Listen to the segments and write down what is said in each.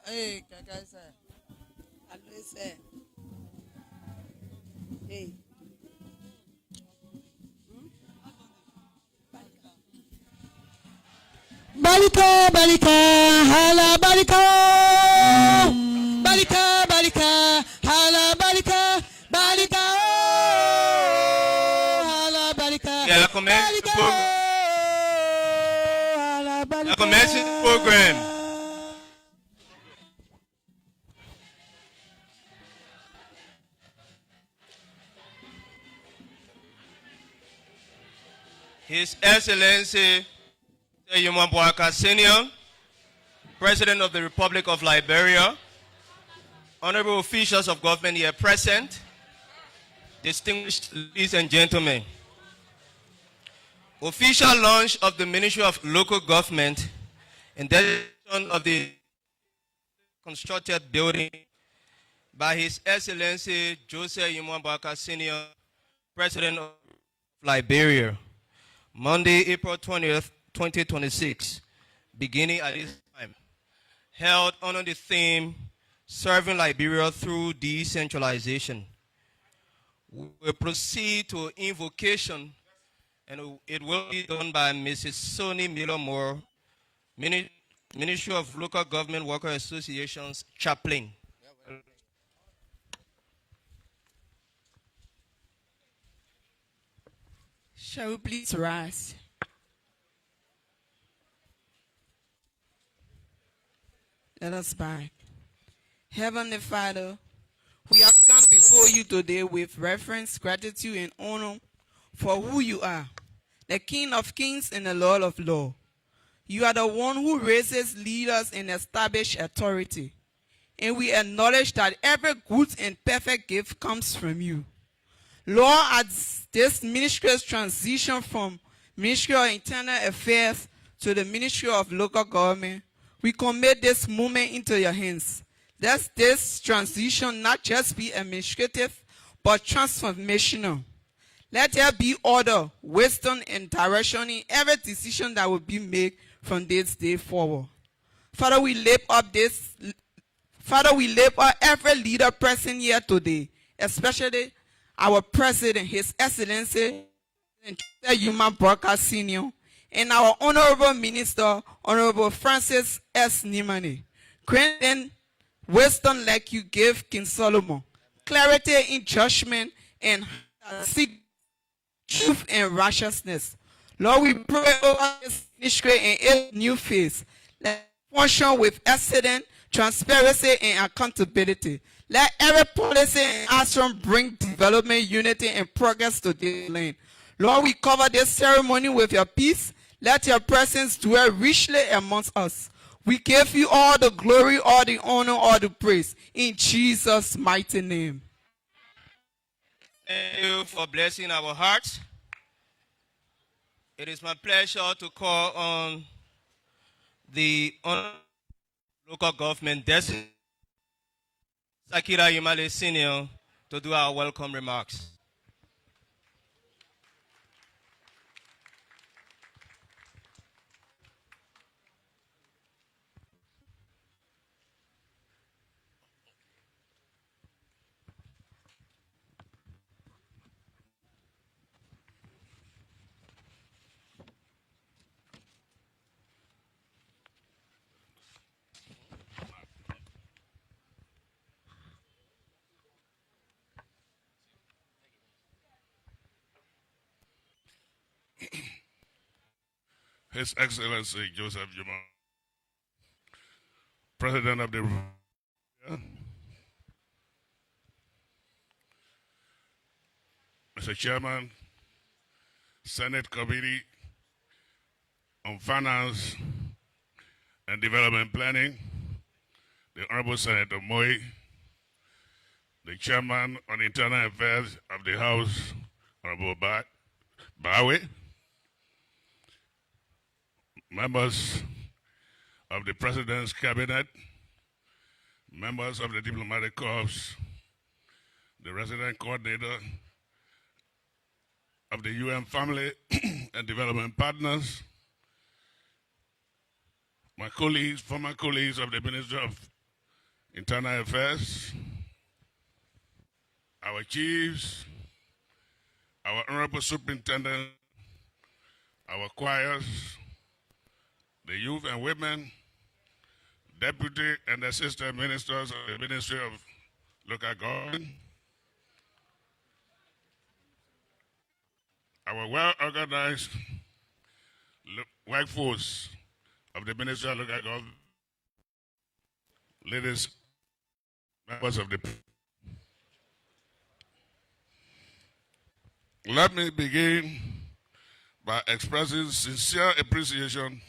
Hey, guys. Always hey. Balika, balika, hala balika. Balika, balika, hala balika. Balika, hala balika. Yeah, commence the program. Yeah, commencing the program. His Excellency Boakai Senior, President of the Republic of Liberia, honorable officials of government here present, distinguished ladies and gentlemen. Official launch of the Ministry of Local Government and dedication of the constructed building by His Excellency Joseph Boakai Senior, President of Liberia, Monday, April 20th, 2026, beginning at this time, held under the theme, Serving Liberia Through Decentralization. We will proceed to invocation, and it will be done by Mrs. Sonny Miller-Moore, Ministry of Local Government Worker Association's chaplain. Shall we please rise? Let us bow. Heavenly Father, we have come before you today with reverence, gratitude, and honor for who you are, the King of Kings and the Lord of Lords. You are the one who raises leaders and establishes authority. And we acknowledge that every good and perfect gift comes from you. Lord, as this ministry's transition from Ministry of Internal Affairs to the Ministry of Local Government, we commit this moment into your hands. Let this transition not just be administrative, but transformational. Let there be order, wisdom, and direction in every decision that will be made from this day forward. Father, we lift up every leader present here today, especially our President, His Excellency, Boakai Senior, and our Honorable Minister, Honorable Francis S. Nimani. Grant them wisdom like you gave King Solomon, clarity in judgment, and seek truth and righteousness. Lord, we pray over this ministry and its new phase. Let it function with excellence, transparency, and accountability. Let every policy and action bring development, unity, and progress to this land. Lord, we cover this ceremony with your peace. Let your presence dwell richly amongst us. We give you all the glory, all the honor, all the praise. In Jesus' mighty name. Thank you for blessing our hearts. It is my pleasure to call on the local government designate, Sakira Yimale Senior, to do our welcome remarks. His Excellency Joseph Juma, President of the Mr. Chairman, Senate Committee on Finance and Development Planning, the Honorable Senator Moy, the Chairman on Internal Affairs of the House, Honorable Bawe, members of the President's Cabinet, members of the Diplomatic Corps, the Resident Coordinator of the UN Family and Development Partners, my colleagues, former colleagues of the Ministry of Internal Affairs, our chiefs, our honorable superintendent, our choirs, the youth and women, deputy and assistant ministers of the Ministry of Local Government, our well-organized workforce of the Ministry of Local Government, ladies, members of the. Let me begin by expressing sincere appreciation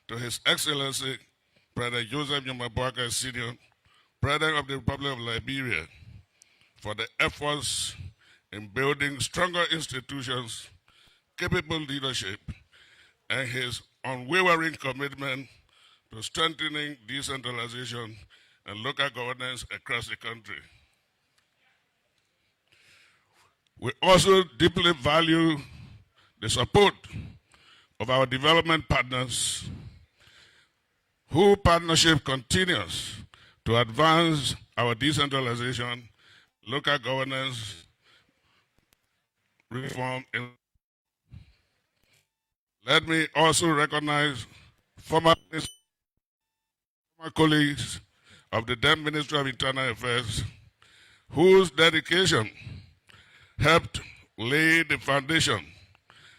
to His Excellency President Joseph Boakai Sr., President of the Republic of Liberia, for the efforts in building stronger institutions, capable leadership, and his unwavering commitment to strengthening decentralization and local governance across the country. We also deeply value the support of our development partners, whose partnership continues to advance our decentralization, local governance, reform. Let me also recognize former colleagues of the then Ministry of Internal Affairs, whose dedication helped lay the foundation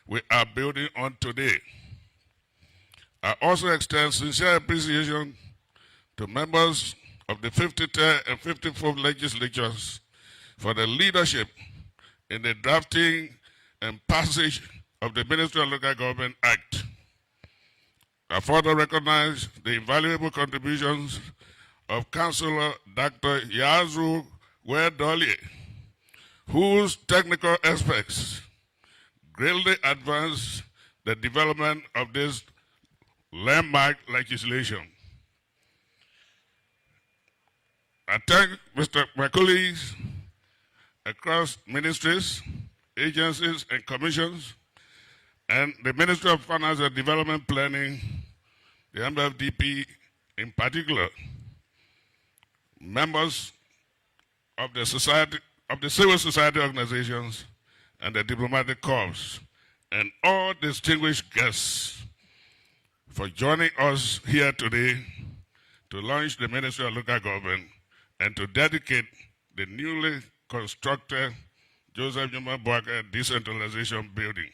we are building on today. I also extend sincere appreciation to members of the 53rd and 54th legislatures for their leadership in the drafting and passage of the Ministry of Local Government Act. I further recognize the invaluable contributions of Councillor Dr. Yazru Wedolye, whose technical aspects greatly advance the development of this landmark legislation. I thank my colleagues across ministries, agencies, and commissions, and the Ministry of Finance and Development Planning, the MFDP in particular, members of the civil society organizations and the diplomatic corps, and all distinguished guests for joining us here today to launch the Ministry of Local Government and to dedicate the newly constructed Joseph Boakai Decentralization Building.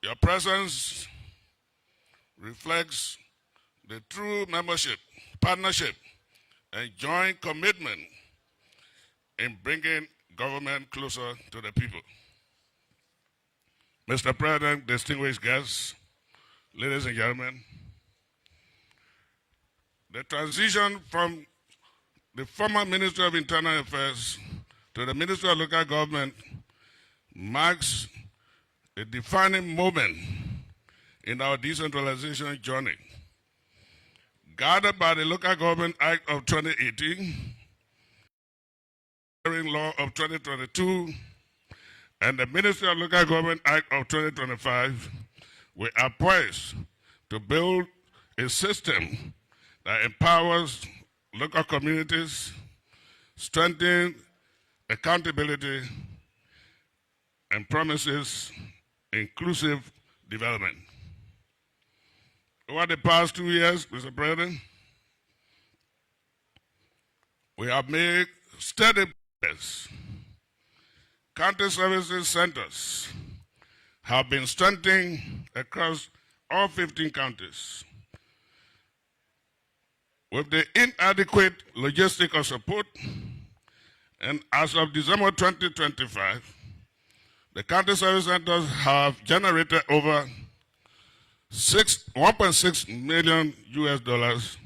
Your presence reflects the true membership, partnership, and joint commitment in bringing government closer to the people. Mr. President, distinguished guests, ladies and gentlemen, the transition from the former Ministry of Internal Affairs to the Ministry of Local Government marks a defining moment in our decentralization journey. Guided by the Local Government Act of 2018, Law of 2022, and the Ministry of Local Government Act of 2025, we are poised to build a system that empowers local communities, strengthens accountability, and promises inclusive development. Over the past 2 years, Mr. President, we have made steady progress. County services centers have been strengthened across all 15 counties. With the inadequate logistical support, and as of December 2025, the county service centers have generated over $1.6 million US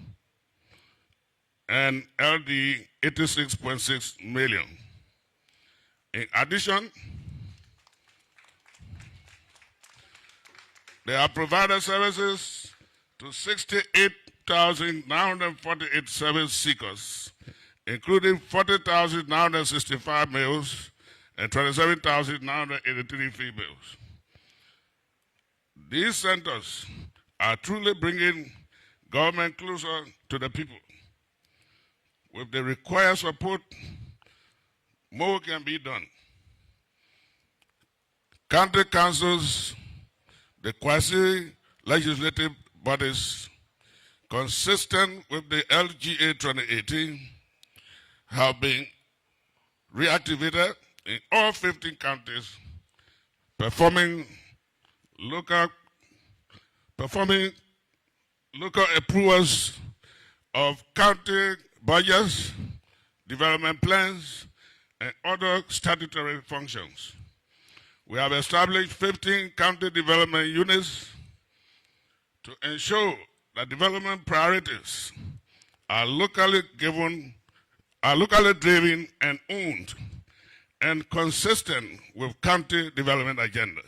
and LD 86.6 million. In addition, they have provided services to 68,948 service seekers, including 40,965 males and 27,983 females. These centers are truly bringing government closer to the people. With the required support, more can be done. County councils, the quasi-legislative bodies, consistent with the LGA 2018, have been reactivated in all 15 counties, performing local approvals of county budgets, development plans, and other statutory functions. We have established 15 county development units to ensure that development priorities are locally driven and owned and consistent with county development agenda.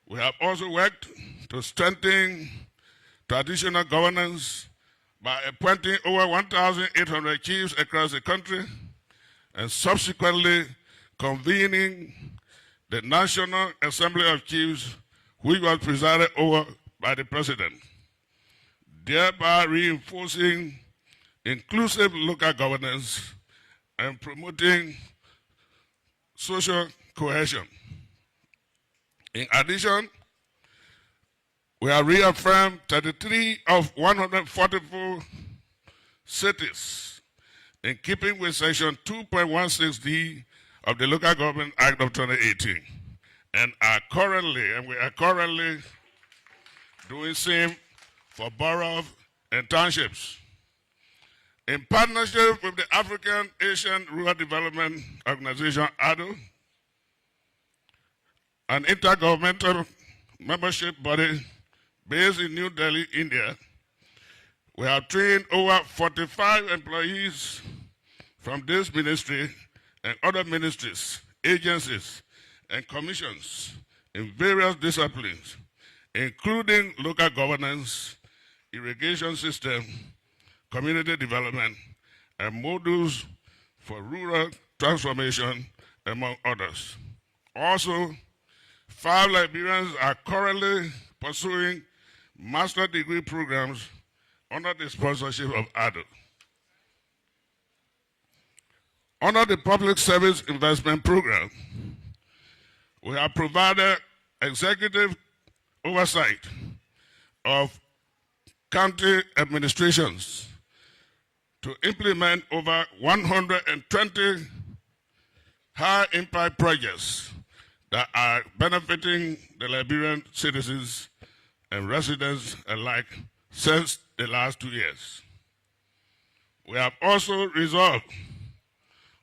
We have also worked to strengthen traditional governance by appointing over 1,800 chiefs across the country and subsequently convening the National Assembly of Chiefs, which was presided over by the President, thereby reinforcing inclusive local governance and promoting social cohesion. In addition, we have reaffirmed 33 of 144 cities in keeping with Section 2.16D of the Local Government Act of 2018 and we are currently doing same for boroughs and townships. In partnership with the African Asian Rural Development Organization, ADO, an intergovernmental membership body based in New Delhi, India, we have trained over 45 employees from this ministry and other ministries, agencies, and commissions in various disciplines, including local governance, irrigation system, community development, and modules for rural transformation, among others. Also, 5 Liberians are currently pursuing master's degree programs under the sponsorship of ADO. Under the Public Service Investment Program, we have provided executive oversight of county administrations to implement over 120 high-impact projects that are benefiting the Liberian citizens and residents alike since the last 2 years. We have also resolved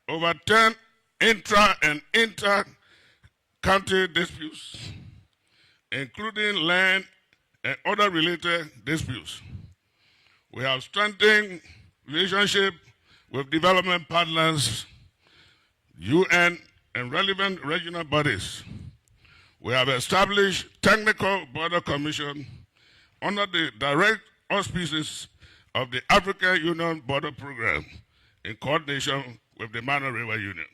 over 10 intra and inter-county disputes, including land and other related disputes. We have strengthened relationship with development partners, UN, and relevant regional bodies. We have established Technical Border Commission under the direct auspices of the African Union Border Program in coordination with the Monrovia Union.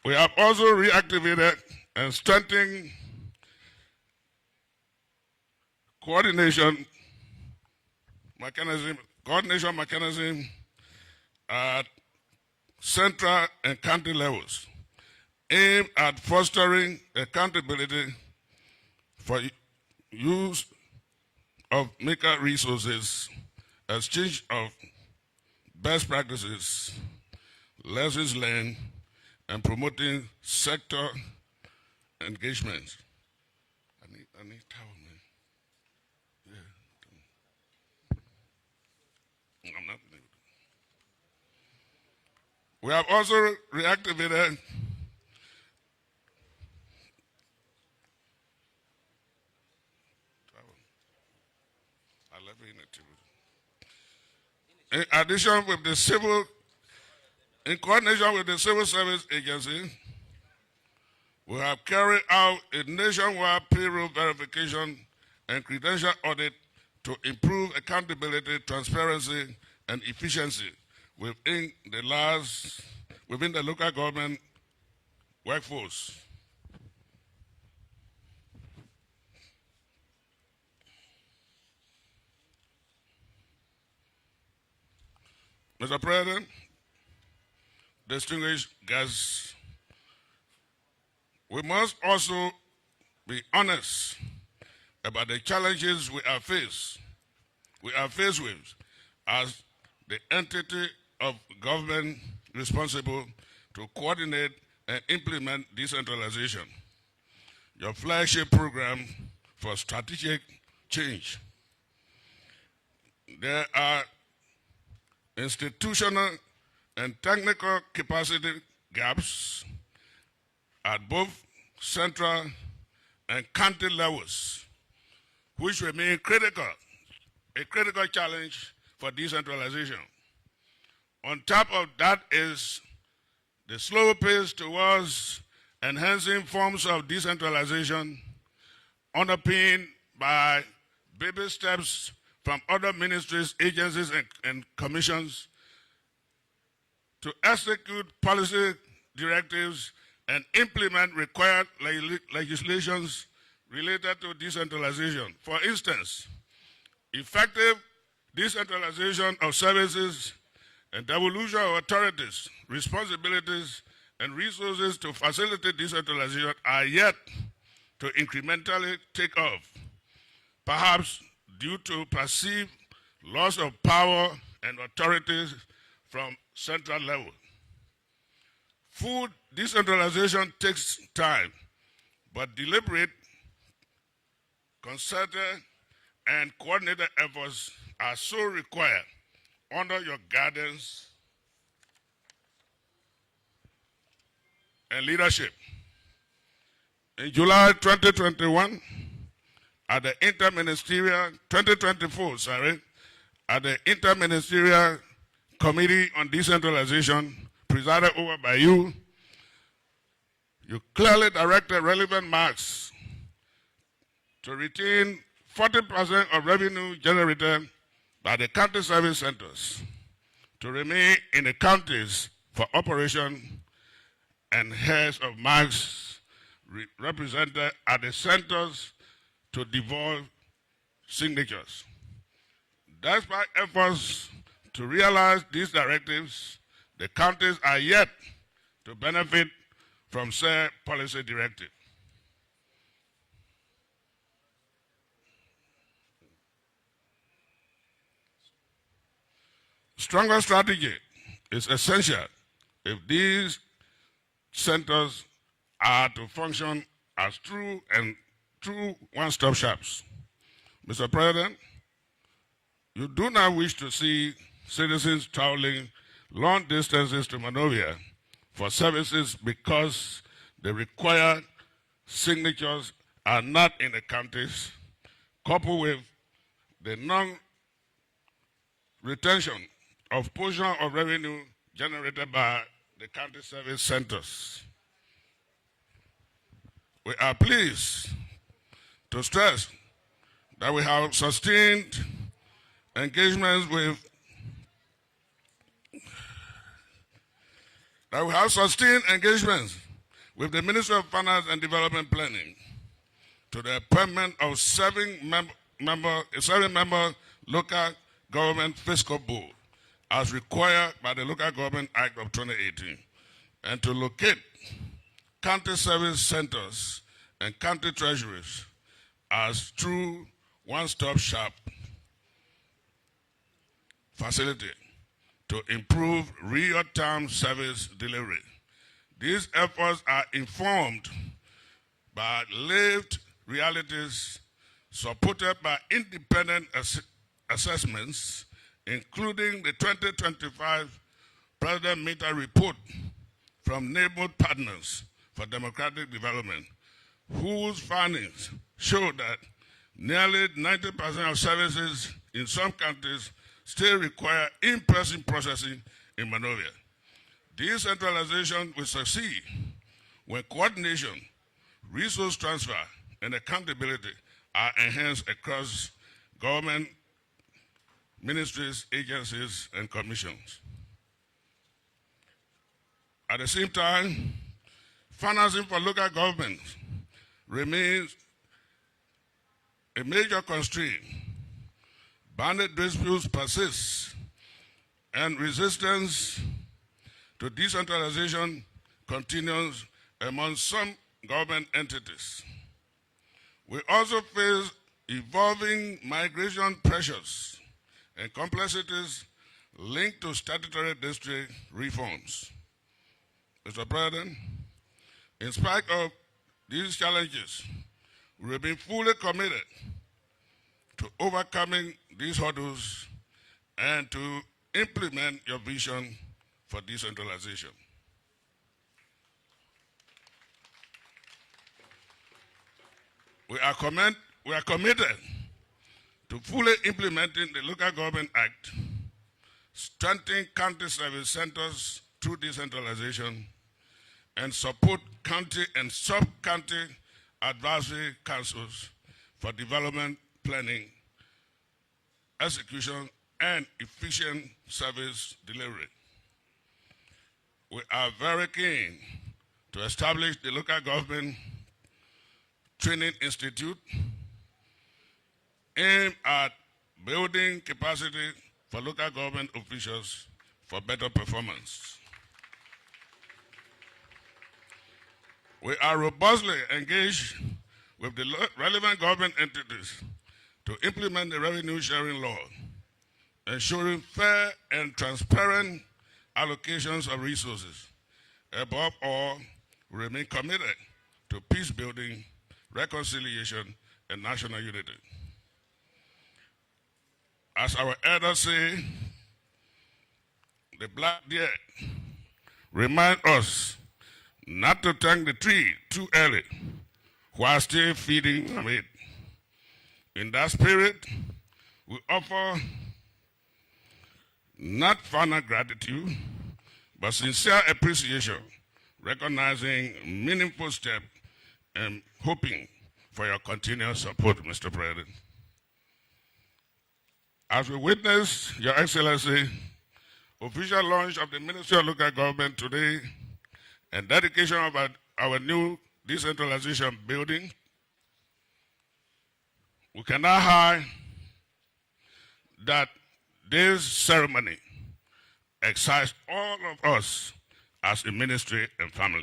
We have also reactivated and strengthened coordination mechanism at central and county levels, aimed at fostering accountability for use of maker resources, exchange of best practices, lessons learned, and promoting sector engagement. I need towel, man. Yeah. I'm not. We have also reactivated in addition with the in coordination with the Civil Service Agency, we have carried out a nationwide payroll verification and credential audit to improve accountability, transparency, and efficiency within the local government workforce. Mr. President, distinguished guests, we must also be honest about the challenges we are faced with as the entity of government responsible to coordinate and implement decentralization, your flagship program for strategic change. There are institutional and technical capacity gaps at both central and county levels, which remain a critical challenge for decentralization. On top of that is the slow pace towards enhancing forms of decentralization, underpinned by baby steps from other ministries, agencies, and commissions to execute policy directives and implement required legislations related to decentralization. For instance, effective decentralization of services and devolution of authorities, responsibilities, and resources to facilitate decentralization are yet to incrementally take off, perhaps due to perceived loss of power and authorities from central level. Food decentralization takes time, but deliberate, concerted, and coordinated efforts are so required under your guidance and leadership. In July 2021, at the Interministerial, 2024, at the Interministerial Committee on Decentralization, presided over by you, you clearly directed relevant marks to retain 40% of revenue generated by the county service centers to remain in the counties for operation, and heads of marks represented at the centers to devolve signatures. Despite efforts to realize these directives, the counties are yet to benefit from said policy directive. Stronger strategy is essential if these centers are to function as true one-stop shops. Mr. President, you do not wish to see citizens traveling long distances to Monrovia for services because the required signatures are not in the counties, coupled with the non-retention of portion of revenue generated by the county service centers. We are pleased to stress that we have sustained engagements with the Ministry of Finance and Development Planning to the appointment of seven-member local government fiscal board as required by the Local Government Act of 2018, and to locate county service centers and county treasuries as true one-stop shop facility to improve real-time service delivery. These efforts are informed by lived realities supported by independent assessments, including the 2025 President Meta report from Neighborhood Partners for Democratic Development, whose findings show that nearly 90% of services in some countries still require in-person processing in Monrovia. Decentralization will succeed when coordination, resource transfer, and accountability are enhanced across government ministries, agencies, and commissions. At the same time, financing for local governments remains a major constraint. Bandit disputes persist, and resistance to decentralization continues among some government entities. We also face evolving migration pressures and complexities linked to statutory district reforms. Mr. President, in spite of these challenges, we have been fully committed to overcoming these hurdles and to implement your vision for decentralization. We are committed to fully implementing the Local Government Act, strengthening county service centers through decentralization, and support county and sub-county advisory councils for development planning, execution, and efficient service delivery. We are very keen to establish the Local Government Training Institute aimed at building capacity for local government officials for better performance. We are robustly engaged with the relevant government entities to implement the revenue sharing law, ensuring fair and transparent allocations of resources. Above all, we remain committed to peace building, reconciliation, and national unity. As our elders say, the black deer remind us not to thank the tree too early while still feeding from it. In that spirit, we offer not final gratitude, but sincere appreciation, recognizing meaningful steps and hoping for your continued support, Mr. President. As we witness, Your Excellency, official launch of the Ministry of Local Government today and dedication of our new decentralization building, we cannot hide that this ceremony excites all of us as a ministry and family.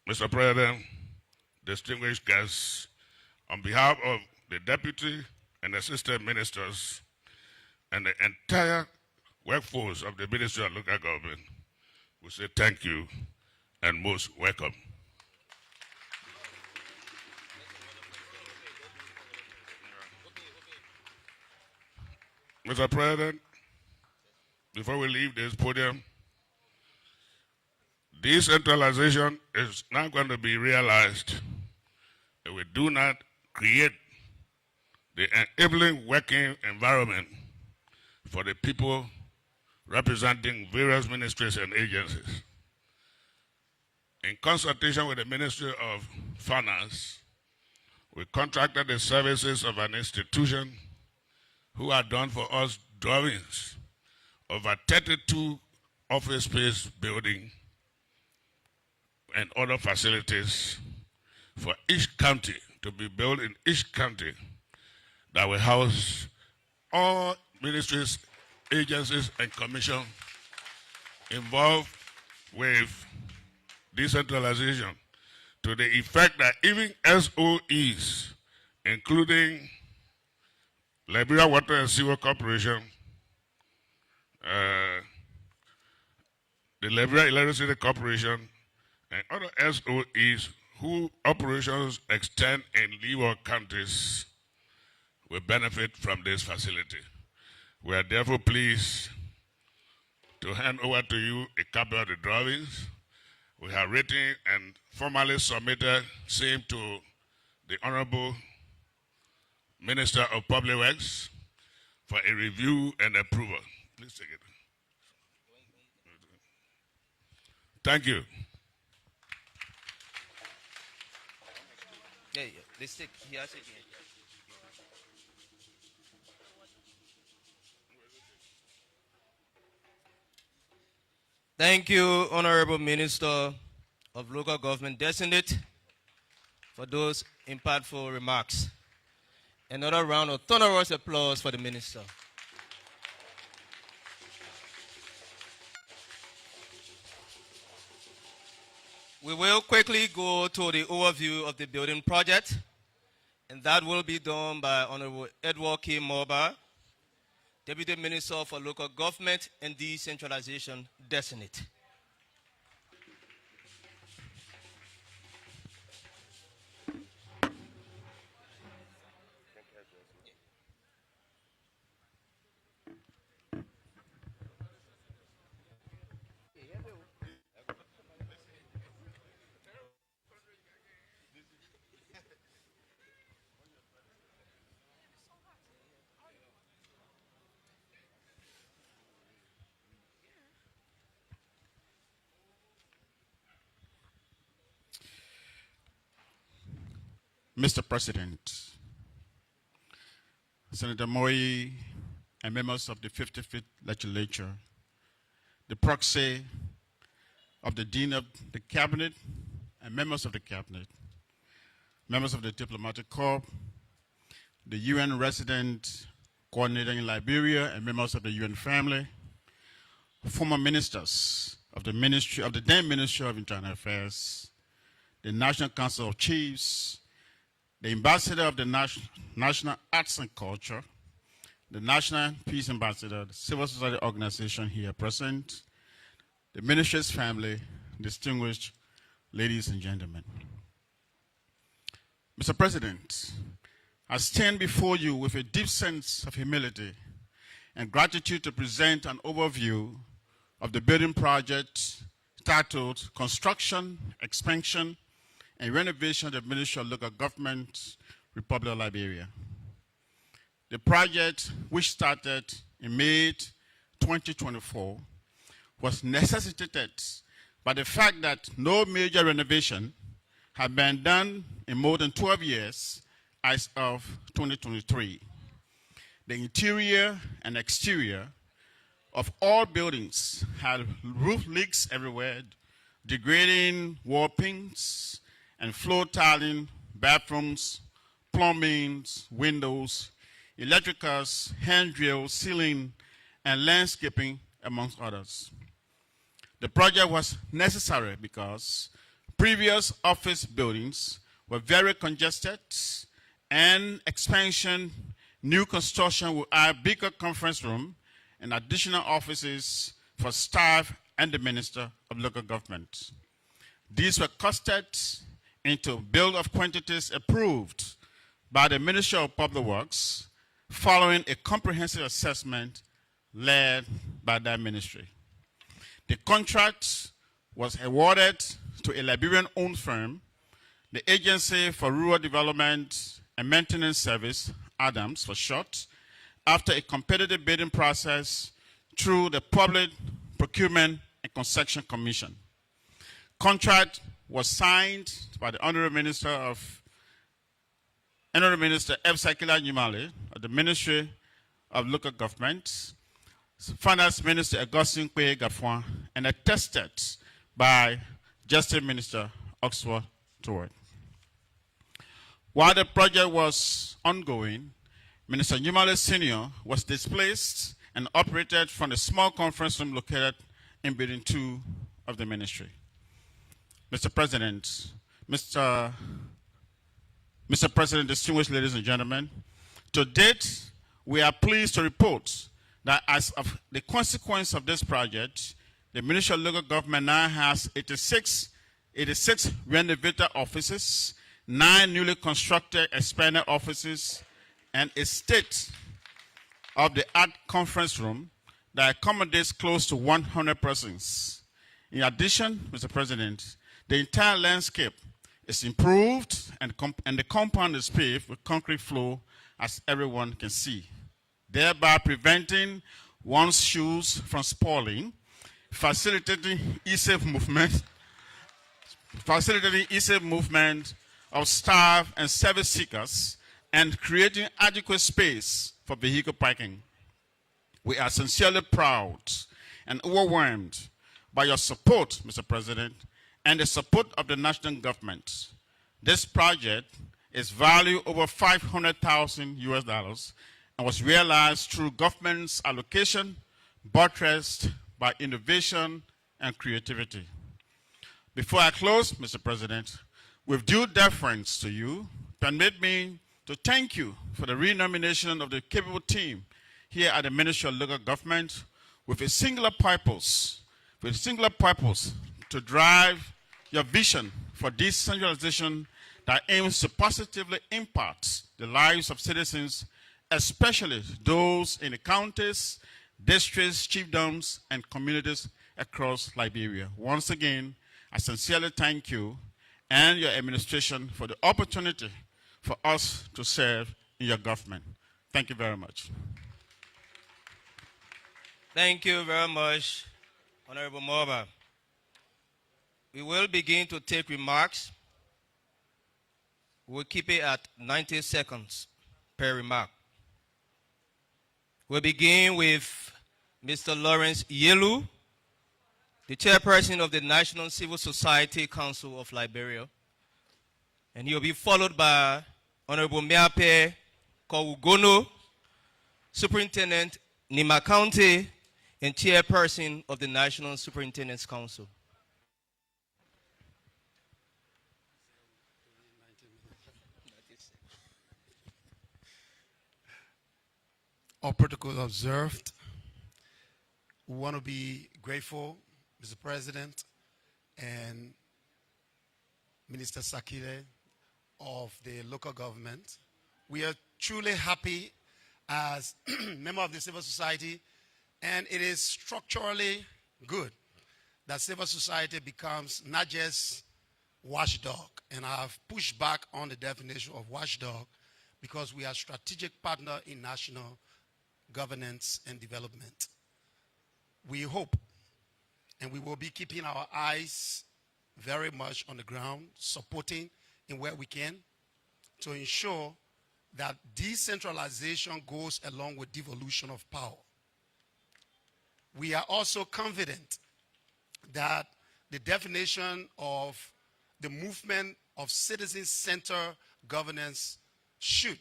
Mr. President, distinguished guests, on behalf of the Deputy and Assistant Ministers and the entire workforce of the Ministry of Local Government, we say thank you and most welcome. Mr. President, before we leave this podium, decentralization is not going to be realized if we do not create the enabling working environment for the people representing various ministries and agencies. In consultation with the Ministry of Finance, we contracted the services of an institution who had done for us drawings of a 32 office space building and other facilities for each county, to be built in each county, that will house all ministries, agencies, and commissions involved with decentralization, to the effect that even SOEs, including Liberia Water and Sewer Corporation, the Liberia Electricity Corporation, and other SOEs whose operations extend in leeward counties will benefit from this facility. We are therefore pleased to hand over to you a copy of the drawings. We have written and formally submitted same to the Honorable Minister of Public Works for a review and approval. Please take it. Thank you. Yeah, let's take, he has it here. Thank you, Honorable Minister of Local Government Designate, for those impactful remarks. Another round of thunderous applause for the Minister. We will quickly go to the overview of the building project, and that will be done by Honorable Edward K. Morba, Deputy Minister for Local Government and Decentralization, Designate. Mr. President, Senator Moyi and members of the 55th Legislature, the proxy of the Dean of the Cabinet and members of the Cabinet, members of the Diplomatic Corps, the UN resident coordinator in Liberia and members of the UN family, former ministers of the then Ministry of Internal Affairs, the National Council of Chiefs, the Ambassador of the National Arts and Culture, the National Peace Ambassador, the civil society organization here present, the Ministry's family, distinguished ladies and gentlemen. Mr. President, I stand before you with a deep sense of humility and gratitude to present an overview of the building project titled Construction, Expansion, and Renovation of the Ministry of Local Government, Republic of Liberia. The project, which started in May 2024, was necessitated by the fact that no major renovation had been done in more than 12 years as of 2023. The interior and exterior of all buildings had roof leaks everywhere, degrading wall paints, and floor tiling, bathrooms, plumbing, windows, electricals, handrails, ceiling, and landscaping, amongst others. The project was necessary because previous office buildings were very congested, and expansion, new construction will add bigger conference room and additional offices for staff and the Minister of Local Government. These were costed into bill of quantities approved by the Ministry of Public Works following a comprehensive assessment led by that ministry. The contract was awarded to a Liberian-owned firm, the Agency for Rural Development and Maintenance Service, ADAMS for short, after a competitive bidding process through the Public Procurement and Concession Commission. Contract was signed by the Honorable Minister F. Sakila Nyumale of the Ministry of Local Government, Finance Minister Augustine Kwe Gafwan, and attested by Justice Minister Oxford Toward. While the project was ongoing, Minister Nyumale Sr. was displaced and operated from the small conference room located in Building 2 of the ministry. Mr. President, Mr. President, distinguished ladies and gentlemen, to date, we are pleased to report that as of the consequence of this project, the Ministry of Local Government now has 86 renovated offices, 9 newly constructed expanded offices, and a state-of-the-art conference room that accommodates close to 100 persons. In addition, Mr. President, the entire landscape is improved and the compound is paved with concrete floor, as everyone can see, thereby preventing one's shoes from spoiling, facilitating easy movement of staff and service seekers, and creating adequate space for vehicle parking. We are sincerely proud and overwhelmed by your support, Mr. President, and the support of the national government. This project is valued over $500,000 US and was realized through government's allocation, buttressed by innovation and creativity. Before I close, Mr. President, with due deference to you, permit me to thank you for the renomination of the capable team here at the Ministry of Local Government with a singular purpose to drive your vision for decentralization that aims to positively impact the lives of citizens, especially those in the counties, districts, chiefdoms, and communities across Liberia. Once again, I sincerely thank you and your administration for the opportunity for us to serve in your government. Thank you very much. Thank you very much, Honorable Morba. We will begin to take remarks. We'll keep it at 90 seconds per remark. We'll begin with Mr. Lawrence Yelu, the chairperson of the National Civil Society Council of Liberia. And he'll be followed by Honorable Miape Kowugono, Superintendent Nima County, and chairperson of the National Superintendents Council. All protocols observed. We want to be grateful, Mr. President and Minister Sakile of the local government. We are truly happy as member of the civil society, and it is structurally good that civil society becomes not just watchdog, and I have pushed back on the definition of watchdog because we are a strategic partner in national governance and development. We hope, and we will be keeping our eyes very much on the ground, supporting in where we can to ensure that decentralization goes along with devolution of power. We are also confident that the definition of the movement of citizen-centered governance should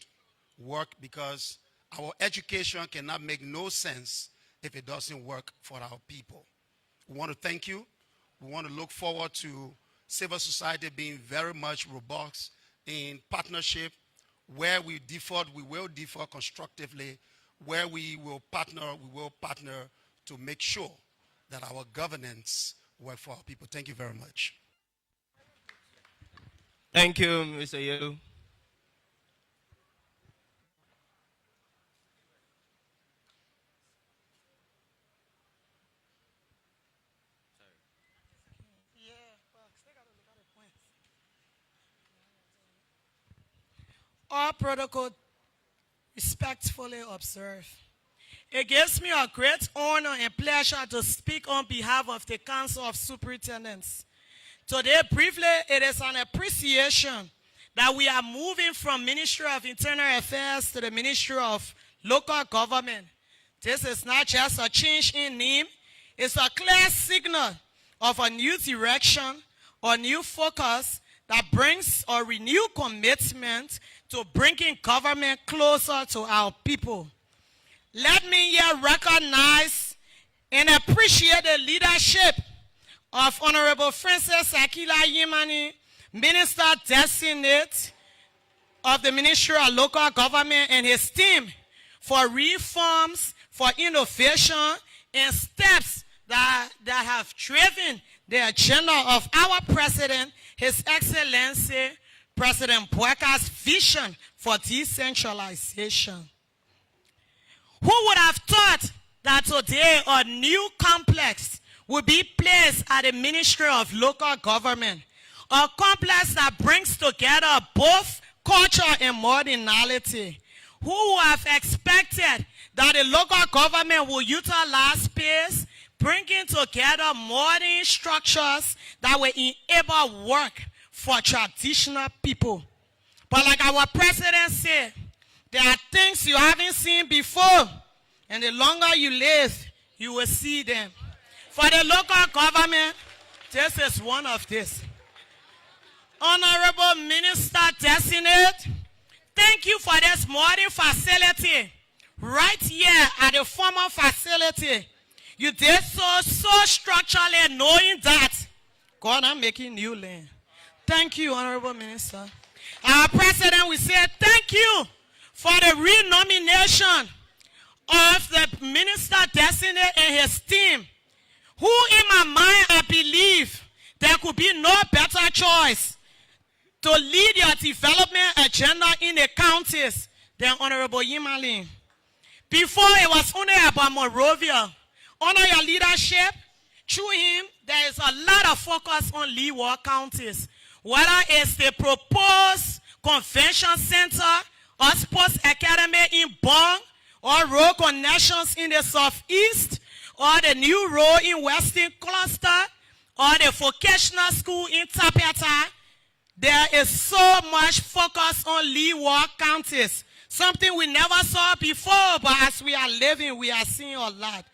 work, because our education cannot make no sense if it doesn't work for our people. We want to thank you. We want to look forward to civil society being very much robust in partnership. Where we differ, we will differ constructively. Where we will partner to make sure that our governance works for our people. Thank you very much. Thank you, Mr. Yelu. All protocol respectfully observed. It gives me a great honor and pleasure to speak on behalf of the Council of Superintendents. Today, briefly, it is an appreciation that we are moving from Ministry of Internal Affairs to the Ministry of Local Government. This is not just a change in name, it's a clear signal of a new direction or new focus that brings a renewed commitment to bringing government closer to our people. Let me here recognize and appreciate the leadership of Honorable Francis Akila Yimani, Minister Designate of the Ministry of Local Government, and his team for reforms, for innovation, and steps that have driven the agenda of our President, His Excellency, President Boakai's vision for decentralization. Who would have thought that today a new complex would be placed at the Ministry of Local Government? A complex that brings together both culture and modernity. Who would have expected that the local government will utilize space, bringing together modern structures that will enable work for traditional people? But like our president said, there are things you haven't seen before, and the longer you live, you will see them. For the local government, this is one of this. Honorable Minister Designate, thank you for this modern facility right here at the former facility. You did so structurally, knowing that God, I'm making new land. Thank you, Honorable Minister. Our President, we say thank you for the renomination of the Minister Destiny and his team, who in my mind, I believe there could be no better choice to lead your development agenda in the counties than Honorable Yimalin. Before, it was only about Monrovia. Under your leadership, through him, there is a lot of focus on leeward counties. Whether it's the proposed convention center or sports academy in Bong, or road connections in the southeast, or the new road in Western Cluster, or the vocational school in Tapeta, there is so much focus on leeward counties. Something we never saw before, but as we are living, we are seeing a lot.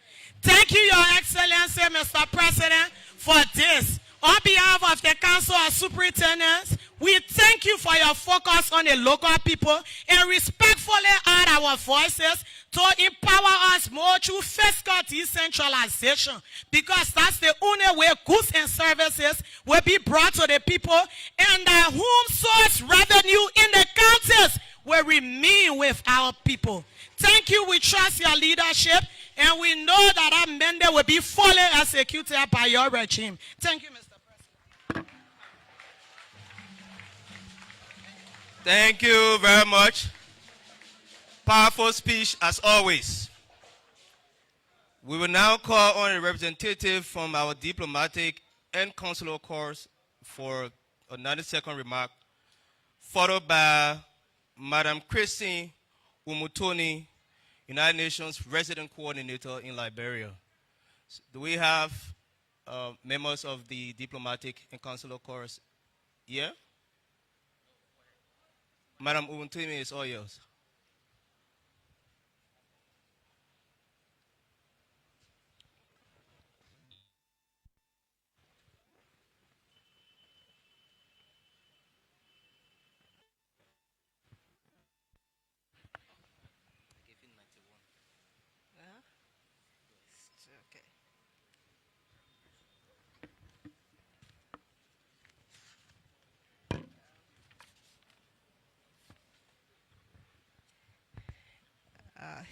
Thank you, Your Excellency, Mr. President, for this. On behalf of the Council of Superintendents, we thank you for your focus on the local people and respectfully add our voices to empower us more through fiscal decentralization, because that's the only way goods and services will be brought to the people, and the home source revenue in the counties will remain with our people. Thank you. We trust your leadership, and we know that our mandate will be fully executed by your regime. Thank you, Mr. Thank you very much. Powerful speech as always. We will now call on a representative from our diplomatic and consular corps for a 90-second remark, followed by Madam Christine Umutoni, United Nations Resident Coordinator in Liberia. Do we have members of the diplomatic and consular corps here? Madam Umutoni is all yours.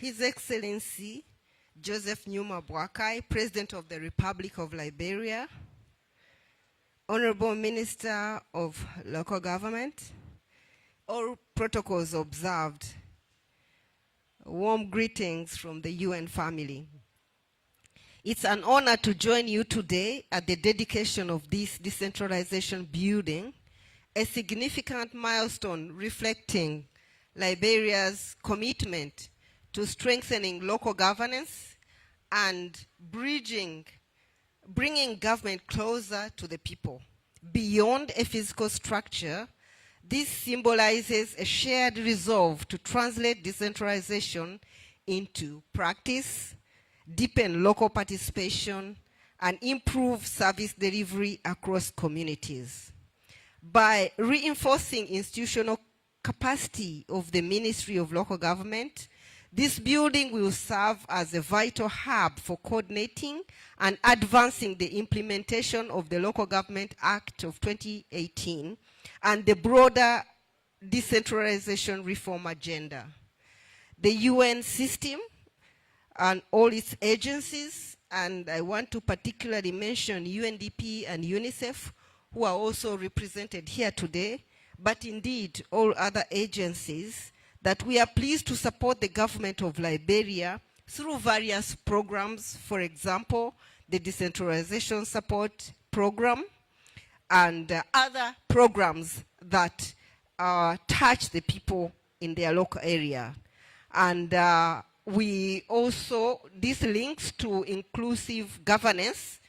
His Excellency Joseph Numa Boakai, President of the Republic of Liberia, Honorable Minister of Local Government, all protocols observed. Warm greetings from the UN family. It's an honor to join you today at the dedication of this decentralization building, a significant milestone reflecting Liberia's commitment to strengthening local governance and bringing government closer to the people. Beyond a physical structure, this symbolizes a shared resolve to translate decentralization into practice, deepen local participation, and improve service delivery across communities. By reinforcing institutional capacity of the Ministry of Local Government, this building will serve as a vital hub for coordinating and advancing the implementation of the Local Government Act of 2018 and the broader decentralization reform agenda. The UN system and all its agencies, and I want to particularly mention UNDP and UNICEF, who are also represented here today, but indeed all other agencies, that we are pleased to support the government of Liberia through various programs, for example, the Decentralization Support Program and other programs that touch the people in their local area. And we also, this links to inclusive governance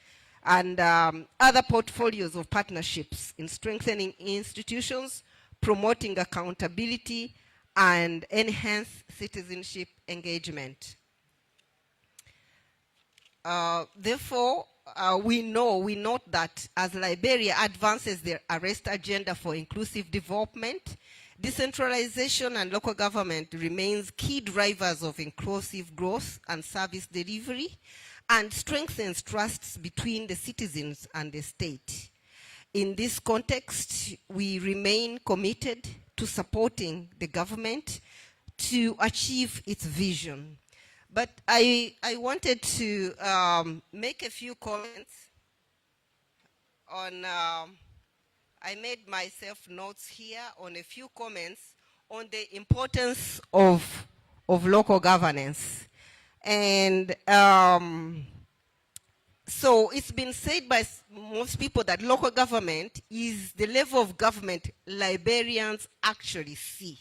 and other portfolios of partnerships in strengthening institutions, promoting accountability, and enhance citizenship engagement. Therefore, we note that as Liberia advances their arrest agenda for inclusive development, decentralization and local government remains key drivers of inclusive growth and service delivery, and strengthens trusts between the citizens and the state. In this context, we remain committed to supporting the government to achieve its vision. But I wanted to make a few comments on, I made myself notes here on a few comments on the importance of local governance. And so it's been said by most people that local government is the level of government Liberians actually see.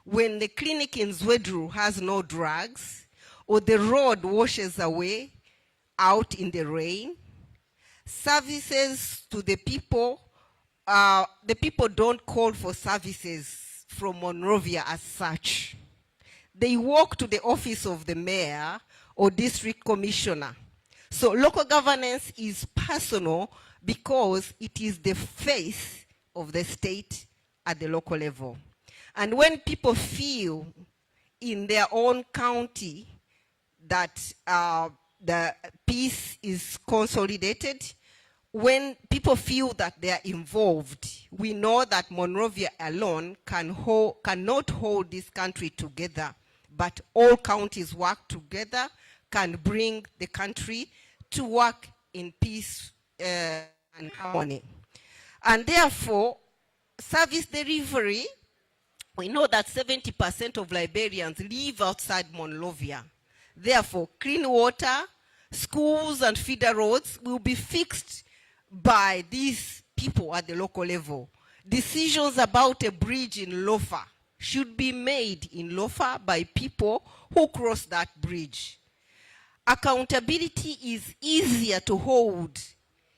When the clinic in Zwedru has no drugs, or the road washes away out in the rain, services to the people don't call for services from Monrovia as such. They walk to the office of the mayor or district commissioner. So local governance is personal because it is the face of the state at the local level. And when people feel in their own county that the peace is consolidated, when people feel that they are involved, we know that Monrovia alone cannot hold this country together, but all counties work together, can bring the country to work in peace and harmony. And therefore, service delivery, we know that 70% of Liberians live outside Monrovia. Therefore, clean water, schools and feeder roads will be fixed by these people at the local level. Decisions about a bridge in Lofa should be made in Lofa by people who cross that bridge. Accountability is easier to hold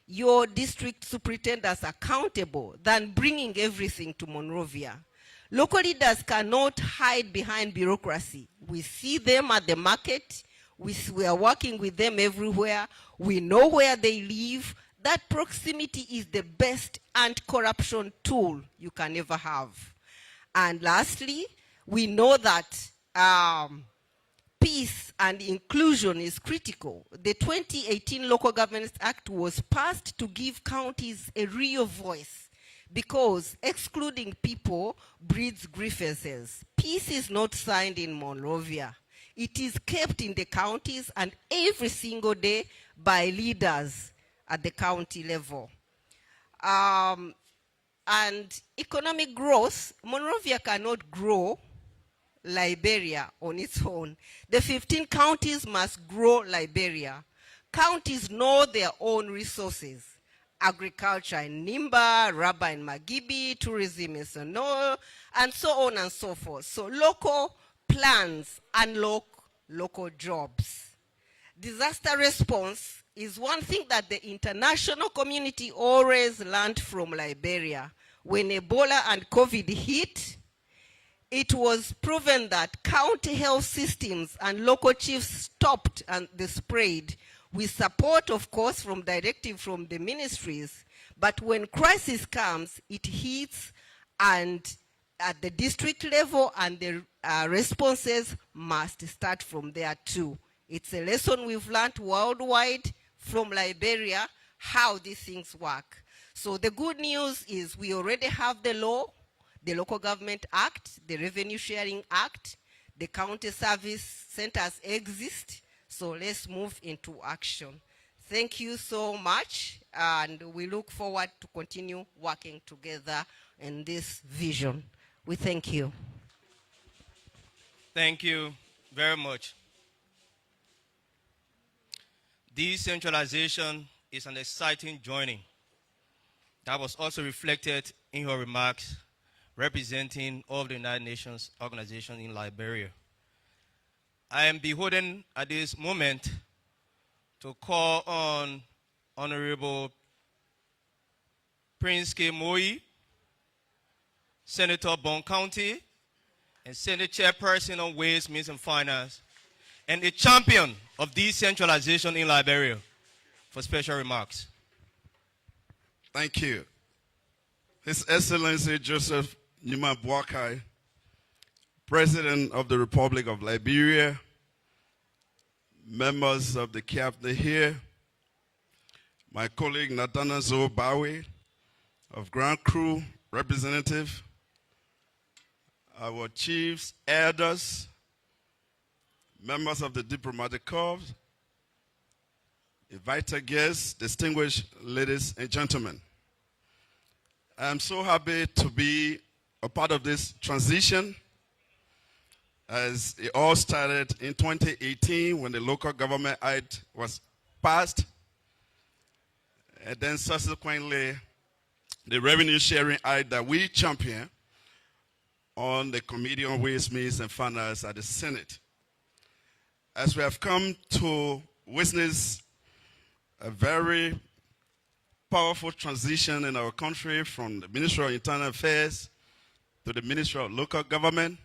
your district superintendents accountable than bringing everything to Monrovia. Local leaders cannot hide behind bureaucracy. We see them at the market. We are working with them everywhere. We know where they live. That proximity is the best anti-corruption tool you can ever have. And lastly, we know that peace and inclusion is critical. The 2018 Local Governance Act was passed to give counties a real voice because excluding people breeds grievances. Peace is not signed in Monrovia. It is kept in the counties and every single day by leaders at the county level. And economic growth, Monrovia cannot grow Liberia on its own. The 15 counties must grow Liberia. Counties know their own resources. Agriculture in Nimba, rubber in Magibi, tourism in Sono, and so on and so forth. So local plans unlock local jobs. Disaster response is one thing that the international community always learned from Liberia. When Ebola and COVID hit, it was proven that county health systems and local chiefs stopped the spread with support, of course, from directive from the ministries. But when crisis comes, it hits and at the district level, and the responses must start from there too. It's a lesson we've learned worldwide from Liberia, how these things work. So the good news is we already have the law, the Local Government Act, the Revenue Sharing Act, the county service centers exist, so let's move into action. Thank you so much, and we look forward to continue working together in this vision. We thank you. Thank you very much. Decentralization is an exciting journey. That was also reflected in your remarks representing all of the United Nations organizations in Liberia. I am beholden at this moment to call on Honorable Prince K. Moi, Senator Bon County, and Senate Chairperson on Ways, Means, and Finance, and a champion of decentralization in Liberia for special remarks. Thank you. His Excellency Joseph Numa Boakai, President of the Republic of Liberia, members of the cabinet here, my colleague Natana Zobawi, of Grand Crew representative, our chiefs, elders, members of the diplomatic corps, invited guests, distinguished ladies and gentlemen. I'm so happy to be a part of this transition, as it all started in 2018 when the Local Government Act was passed, and then subsequently the Revenue Sharing Act that we champion on the Committee on Ways, Means, and Finance at the Senate. As we have come to witness a very powerful transition in our country from the Ministry of Internal Affairs to the Ministry of Local Government,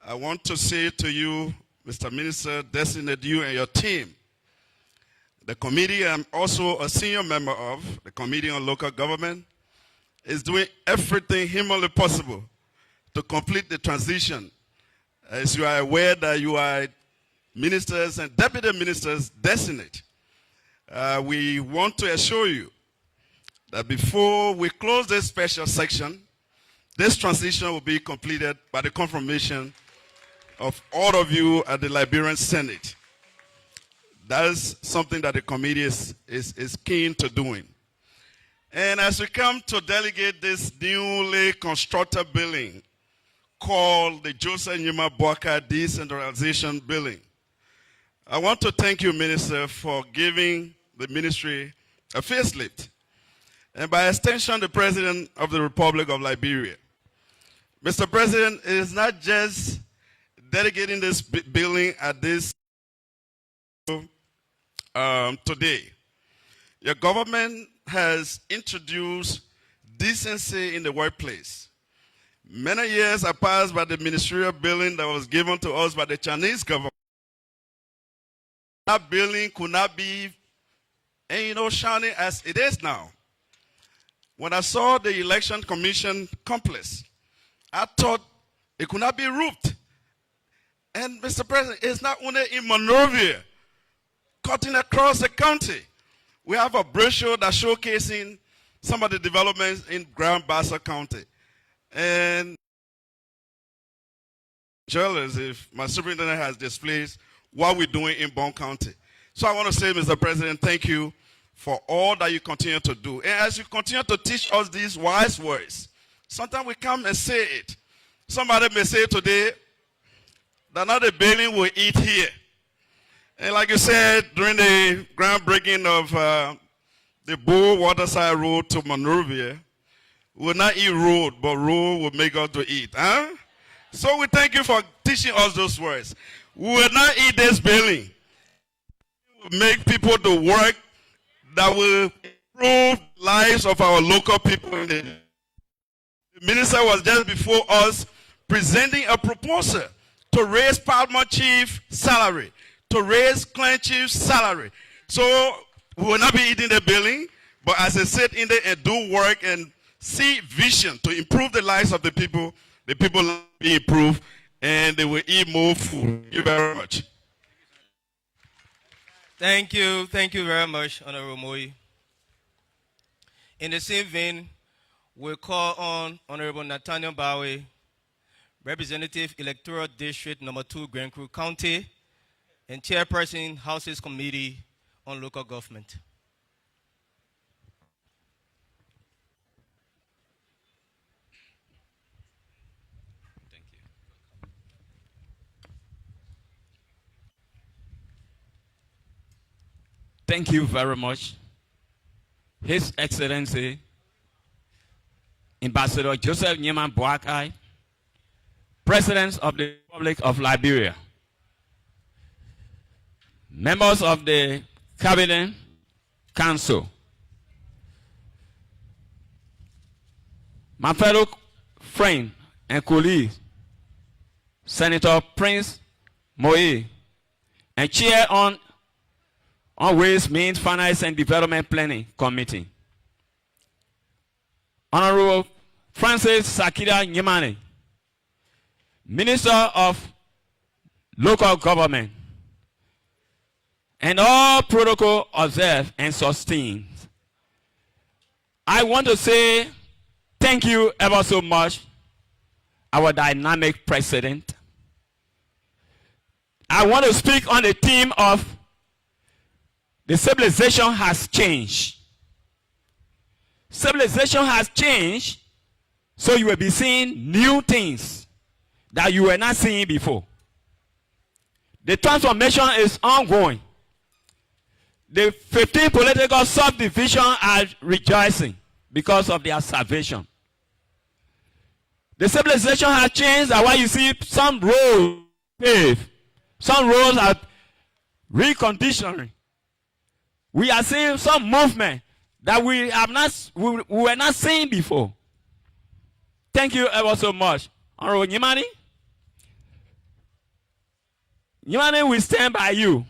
I want to say to you, Mr. Minister, designate you and your team. The committee I'm also a senior member of, the Committee on Local Government, is doing everything humanly possible to complete the transition. As you are aware that you are ministers and deputy ministers designate, we want to assure you that before we close this special section, this transition will be completed by the confirmation of all of you at the Liberian Senate. That is something that the committee is keen to doing. And as we come to delegate this newly constructed building called the Joseph Nyuma Boakai Decentralization Building, I want to thank you, Minister, for giving the ministry a facelift, and by extension, the President of the Republic of Liberia. Mr. President, it is not just dedicating this building at this today. Your government has introduced decency in the workplace. Many years have passed by the ministerial building that was given to us by the Chinese government. That building could not be, shining as it is now. When I saw the Election Commission complex, I thought it could not be roofed. And Mr. President, it's not only in Monrovia, cutting across the county. We have a brochure that's showcasing some of the developments in Grand Bassa County. And jealous if my superintendent has displayed what we're doing in Bon County. So I want to say, Mr. President, thank you for all that you continue to do. And as you continue to teach us these wise words, sometimes we come and say it. Somebody may say today that not the building will eat here. And like you said, during the groundbreaking of the Bull Waterside Road to Monrovia, we will not eat road, but road will make us to eat. Huh? So we thank you for teaching us those words. We will not eat this building. We will make people to work that will improve lives of our local people. The minister was just before us presenting a proposal to raise Paramount Chief salary, to raise Clan Chief's salary. So we will not be eating the building, but as they sit in there and do work and see vision to improve the lives of the people will be improved and they will eat more food. Thank you very much. Thank you very much, Honorable Moi. In the same vein, we call on Honorable Nathaniel Bowie, Representative Electoral District Number 2, Grand Crew County, and Chairperson, Houses Committee on Local Government. Thank you. Thank you very much. His Excellency, Ambassador Joseph Nyuma Boakai, President of the Republic of Liberia, members of the Cabinet Council, my fellow friend and colleague, Senator Prince Moe, and Chair on Ways, Means, Finance and Development Planning Committee, Honorable Francis Sakida Nyimane, Minister of Local Government, and all protocol observed and sustained. I want to say thank you ever so much, our dynamic president. I want to speak on the theme of the civilization has changed. Civilization has changed, so you will be seeing new things that you were not seeing before. The transformation is ongoing. The 15 political subdivisions are rejoicing because of their salvation. The civilization has changed. That's why you see some roads paved. Some roads are reconditioning. We are seeing some movement that we were not seeing before. Thank you ever so much. Honorable Nyimani. Nyimani will stand by you,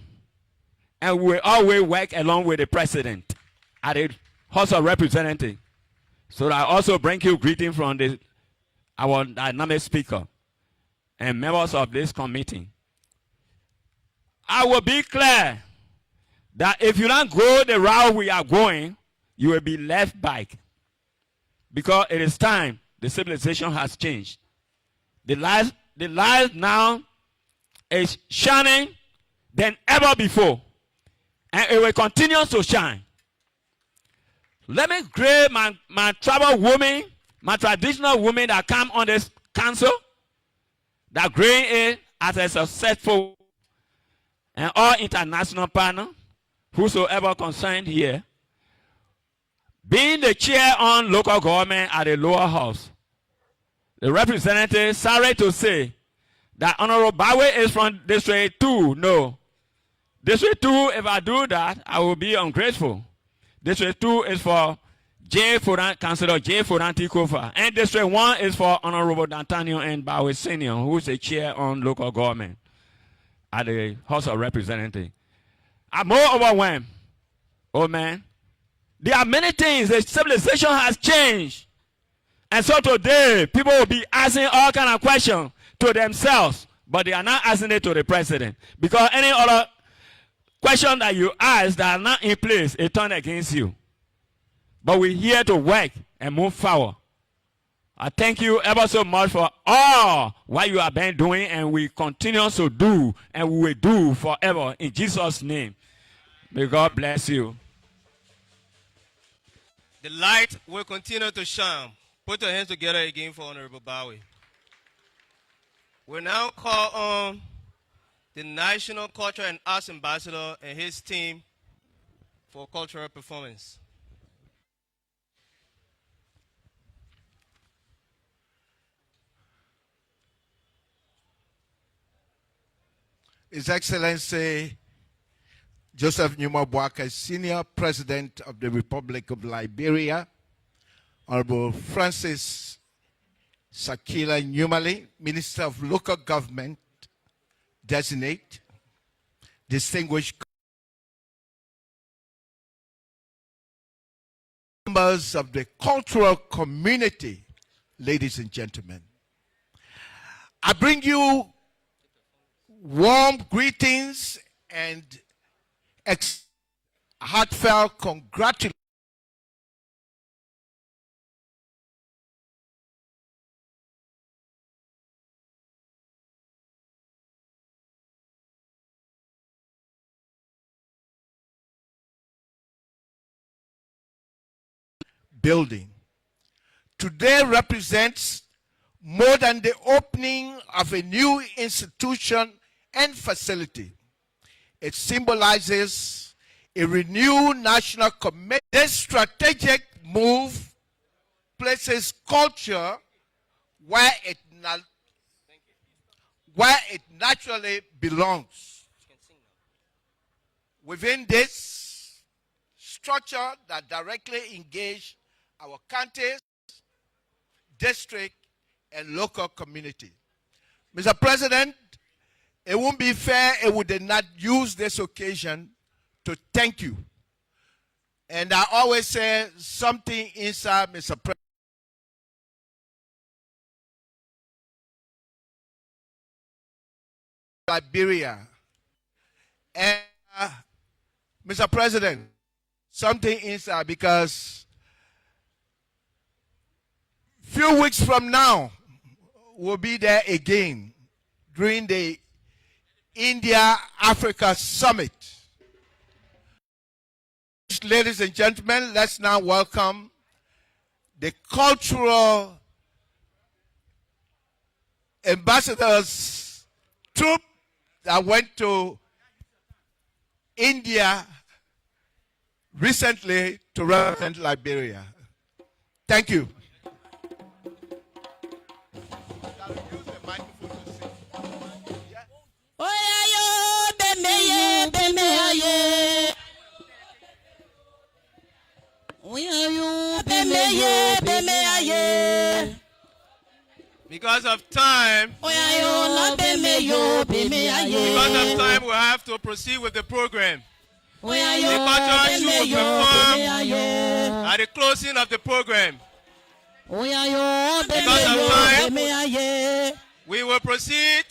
and we will always work along with the president at the House of Representatives. So I also bring you greeting from our dynamic speaker and members of this committee. I will be clear that if you don't go the route we are going, you will be left back. Because it is time. The civilization has changed. The light now is shining than ever before. And it will continue to shine. Let me greet my tribal women, my traditional women that come on this council, that greet it as a successful and all international partners, whosoever concerned here, being the chair on local government at the lower house. The representative, sorry to say, that Honorable Bawe is from District 2. No. District 2, if I do that, I will be ungrateful. District 2 is for Councilor J. Foranti Kofa. And District 1 is for Honorable D'Antonio and Bawe Sr., who is the chair on local government at the House of Representatives. I'm more overwhelmed. Oh, man. There are many things. The civilization has changed. And so today, people will be asking all kinds of questions to themselves, but they are not asking it to the president. Because any other question that you ask that are not in place, it turns against you. But we're here to work and move forward. I thank you ever so much for all what you have been doing, and we continue to do, and we will do forever. In Jesus' name, may God bless you. The light will continue to shine. Put your hands together again for Honorable Bowie. We now call on the National Culture and Arts Ambassador and his team for cultural performance. His Excellency Joseph Numa Boakai, Senior President of the Republic of Liberia, Honorable Francis Sakila Numali, Minister of Local Government, Designate, distinguished members of the cultural community, ladies and gentlemen. I bring you warm greetings and heartfelt congratulations building. Today represents more than the opening of a new institution and facility. It symbolizes a renewed national commitment. This strategic move places culture where it naturally belongs. Within this structure that directly engage our counties, district, and local community. Mr. President, it won't be fair if we did not use this occasion to thank you. And I always say something inside, Mr. President. Liberia. And Mr. President, something inside, because Few weeks from now, we'll be there again during the India-Africa Summit. Ladies and gentlemen, let's now welcome the cultural ambassadors troop that went to India recently to represent Liberia. Thank you. Because of time, we have to proceed with the program. The cultural troupe will perform at the closing of the program. Because of time, we will proceed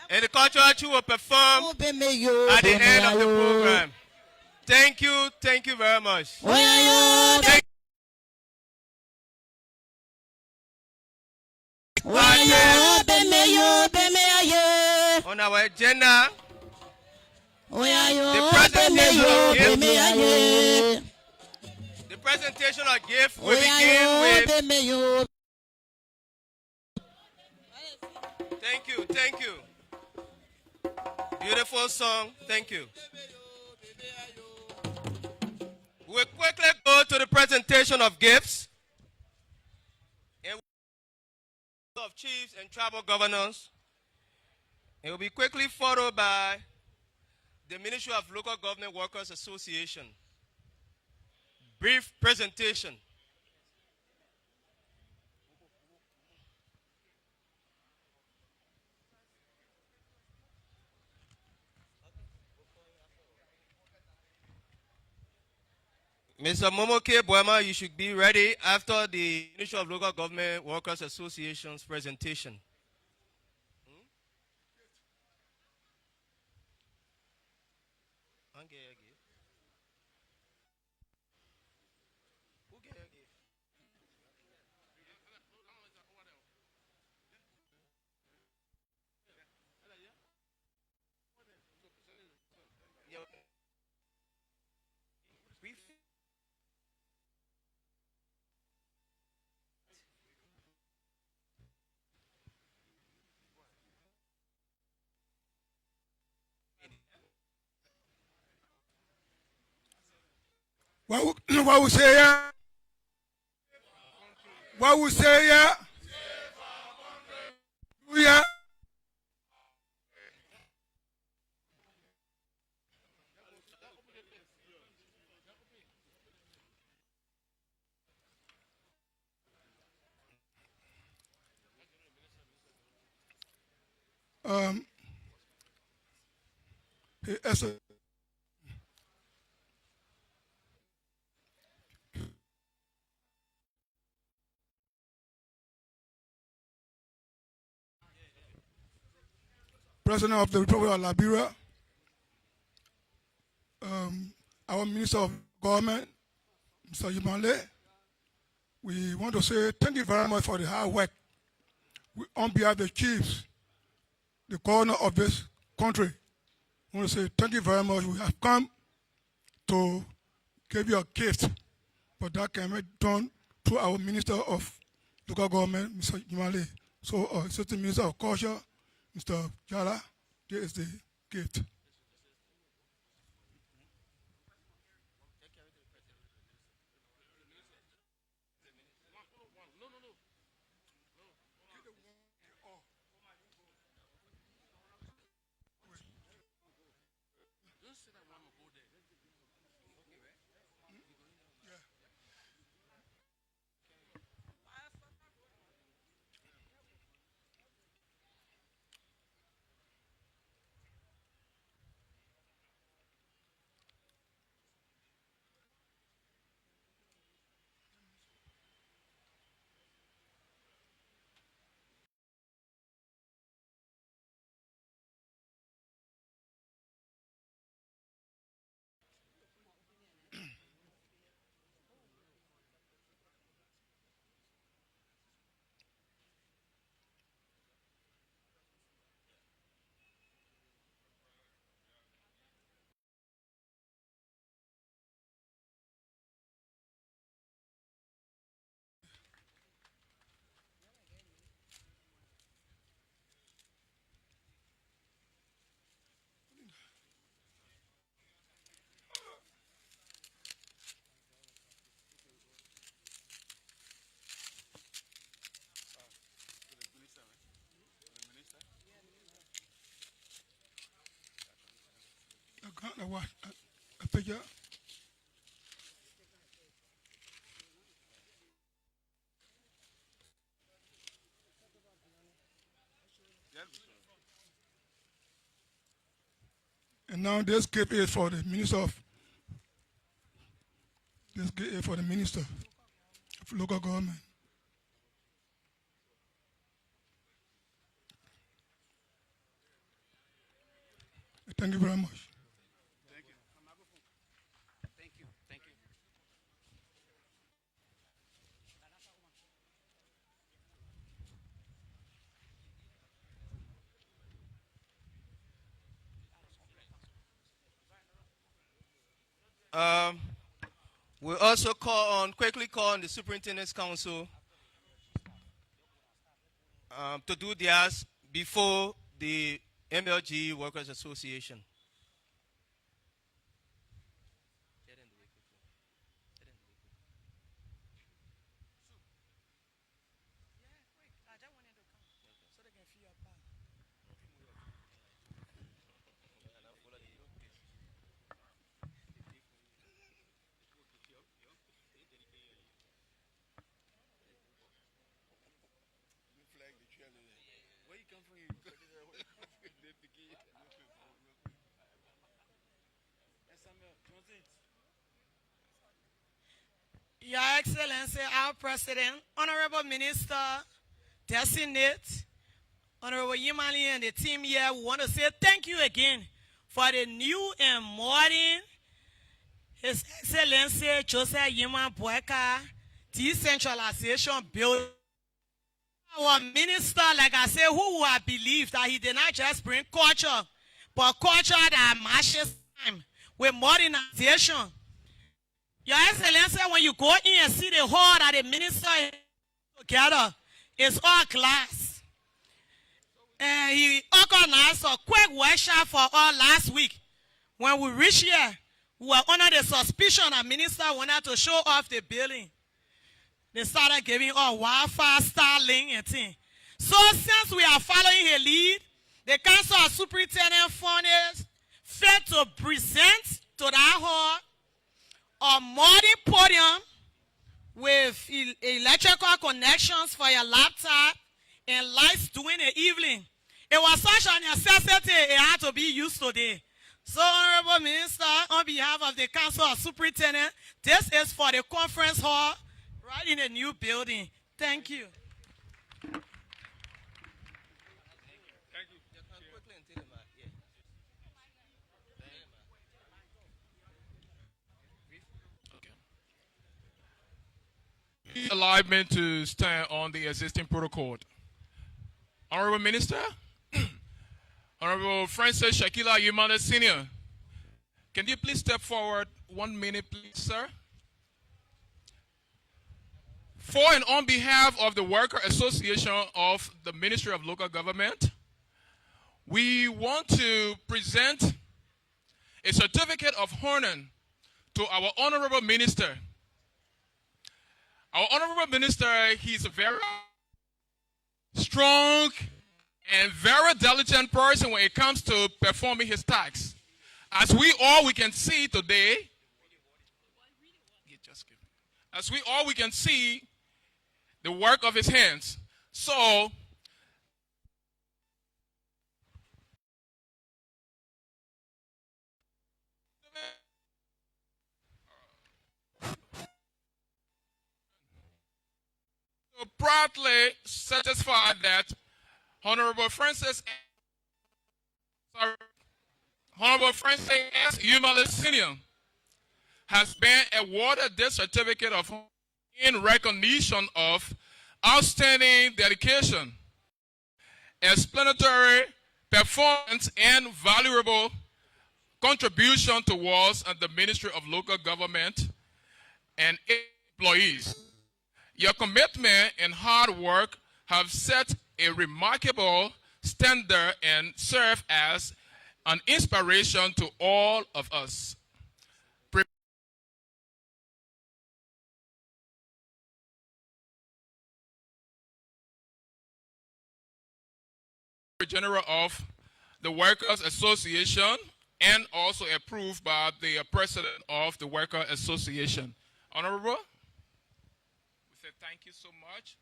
and the cultural troupe will perform at the end of the program. Thank you very much. On our agenda, the presentation of gift will begin with. Thank you. Beautiful song, thank you. We'll quickly go to the presentation of gifts. And of chiefs and tribal governors. It will be quickly followed by the Ministry of Local Government Workers Association. Brief presentation. Mr. Momoke Boema, you should be ready after the Ministry of Local Government Workers Association's presentation. What we say ya? What we say ya? Yeah. As a President of the Republic of Liberia, our Minister of Government, Mr. Yumale, we want to say thank you very much for the hard work. On behalf of the chiefs, the governor of this country, I want to say thank you very much. We have come to give you a gift, but that can be done through our Minister of Local Government, Mr. Yumale. So, Assistant Minister of Culture, Mr. Jala, here is the gift. A picture. And now this gift is for the minister of local government. Thank you very much. We also quickly call on the Superintendent's Council to do theirs before the MLG Workers Association. Your Excellency, our President, Honorable Minister, Designate, Honorable Yimali and the team here, we want to say thank you again for the new and modern His Excellency Joseph Yiman Boakai decentralization bill. Our minister, like I said, who would have believed that he did not just bring culture, but culture that matches time with modernization. Your Excellency, when you go in and see the hall that the minister is together, it's all glass. And he organized a quick workshop for all last week. When we reached here, we were under the suspicion that minister wanted to show off the building. They started giving us Wi-Fi, Starlink, and things. So since we are following her lead, the Council of Superintendent funders failed to present to that hall a modern podium with electrical connections for your laptop and lights during the evening. It was such a necessity it had to be used today. So, Honorable Minister, on behalf of the Council of Superintendent, this is for the conference hall right in the new building. Thank you. Allow me to stand on the existing protocol. Honorable Minister, Honorable Francis Shakila Yumale Sr., can you please step forward 1 minute, please, sir? For and on behalf of the Worker Association of the Ministry of Local Government, we want to present a certificate of honor to our Honorable Minister. Our Honorable Minister, he's a very strong and very diligent person when it comes to performing his tasks. As we can see today, we can see the work of his hands. So, proudly satisfied that Honorable Francis S. Yumale Sr. has been awarded this certificate of honor in recognition of outstanding dedication, explanatory performance, and valuable contribution towards the Ministry of Local Government and employees. Your commitment and hard work have set a remarkable standard and serve as an inspiration to all of us. General of the Workers Association and also approved by the president of the Worker Association. Honorable, we say thank you so much.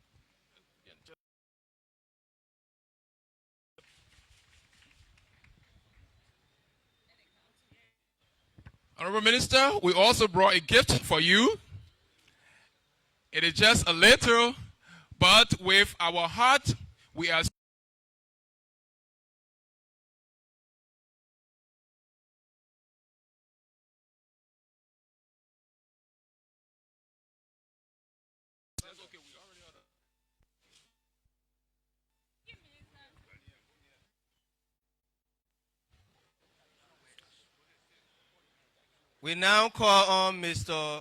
Honorable Minister, we also brought a gift for you. It is just a little, but with our heart, we are We now call on Mr.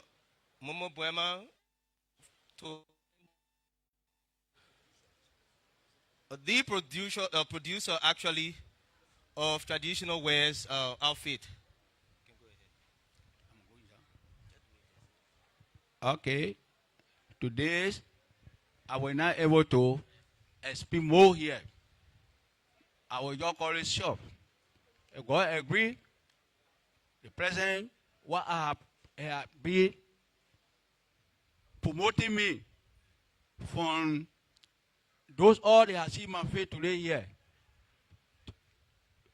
Momo Buema to the producer actually of traditional wears outfit. Okay. Today, I was not able to speak more here. I was just calling shop. God agree. The president, what I have been promoting me from those all they have seen my face today here.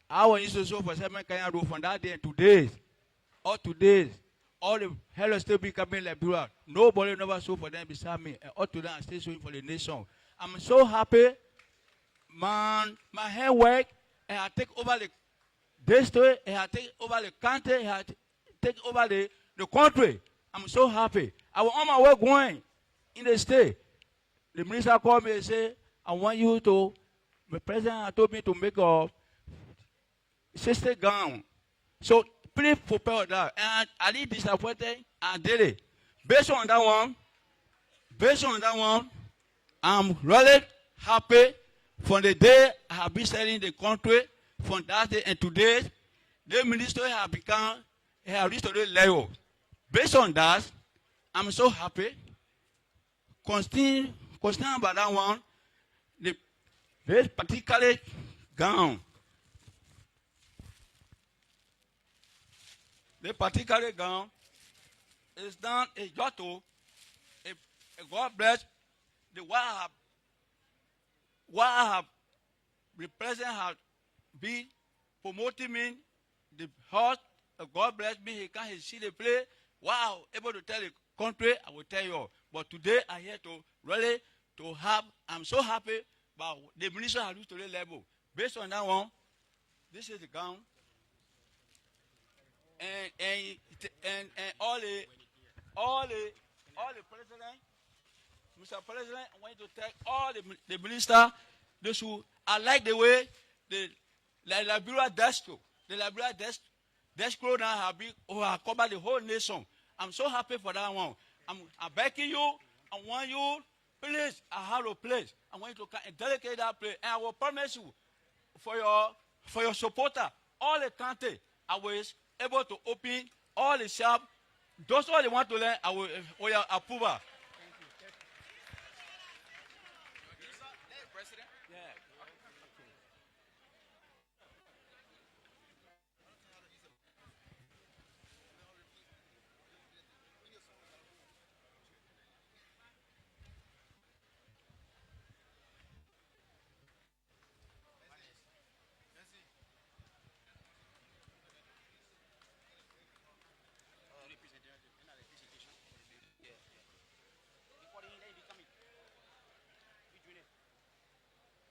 I was used to show for 7 Kenya Road from that day and today. All the hell still be coming like Liberia. Nobody never saw for them beside me. And all today I'm still showing for the nation. I'm so happy. Man, my hand work and I take over the district, and I take over the country, and I take over the country. I'm so happy. I was on my way going in the state. The minister called me and said, I want you to, the president told me to make a 60 gown. So please prepare that. And I did disappointed and did it. Based on that one, I'm really happy from the day I have been selling the country from that day and today, the ministry have reached to the level. Based on that, I'm so happy. Continue about that one, this particular gown. The particular gown is done a jotto. God bless the what I have the president has been promoting me the heart. God bless me. He can't see the play. Wow, able to tell the country, I will tell you. But today I here to really to have. I'm so happy. But the minister has reached to the level. Based on that one, this is the gown. And all the president, Mr. President, I want you to thank all the minister. Those who I like the way the Liberia desk now have been covered the whole nation. I'm so happy for that one. I'm begging you. I want you, please. I have a place. I want you to dedicate that place, and I will promise you, for your supporter, all the country, I was able to open all the shop. Those all they want to learn, I will approve.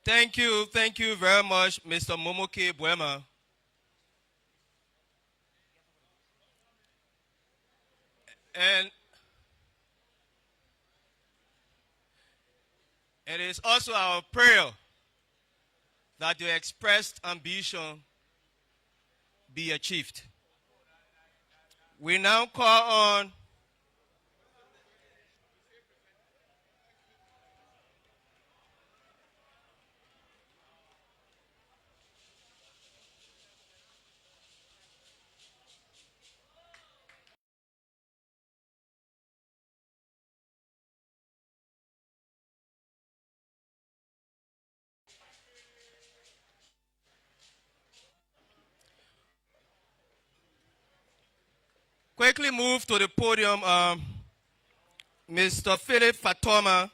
Thank you very much, Mr. Momoke Buema. And it is also our prayer that your expressed ambition be achieved. We now call on quickly move to the podium Mr. Philip Fatoma,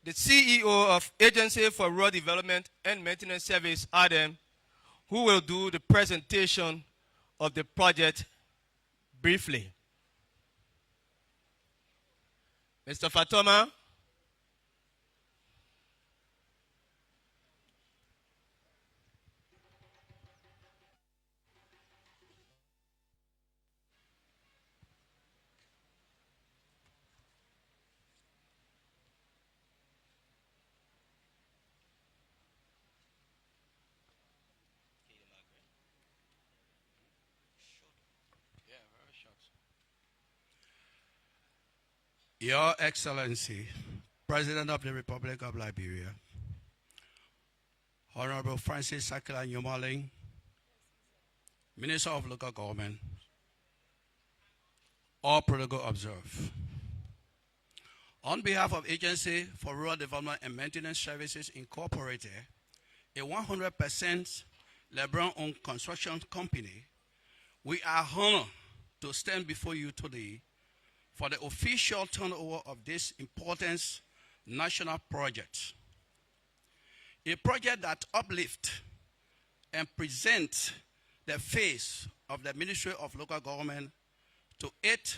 the CEO of Agency for Rural Development and Maintenance Service, ADEM, who will do the presentation of the project briefly. Mr. Fatoma. Your Excellency, President of the Republic of Liberia, Honorable Francis Sakila Nyomaling, Minister of Local Government, all protocol observed. On behalf of Agency for Rural Development and Maintenance Services Incorporated, a 100% Liberian-owned construction company, we are honored to stand before you today for the official turnover of this important national project. A project that uplifts and presents the face of the Ministry of Local Government to its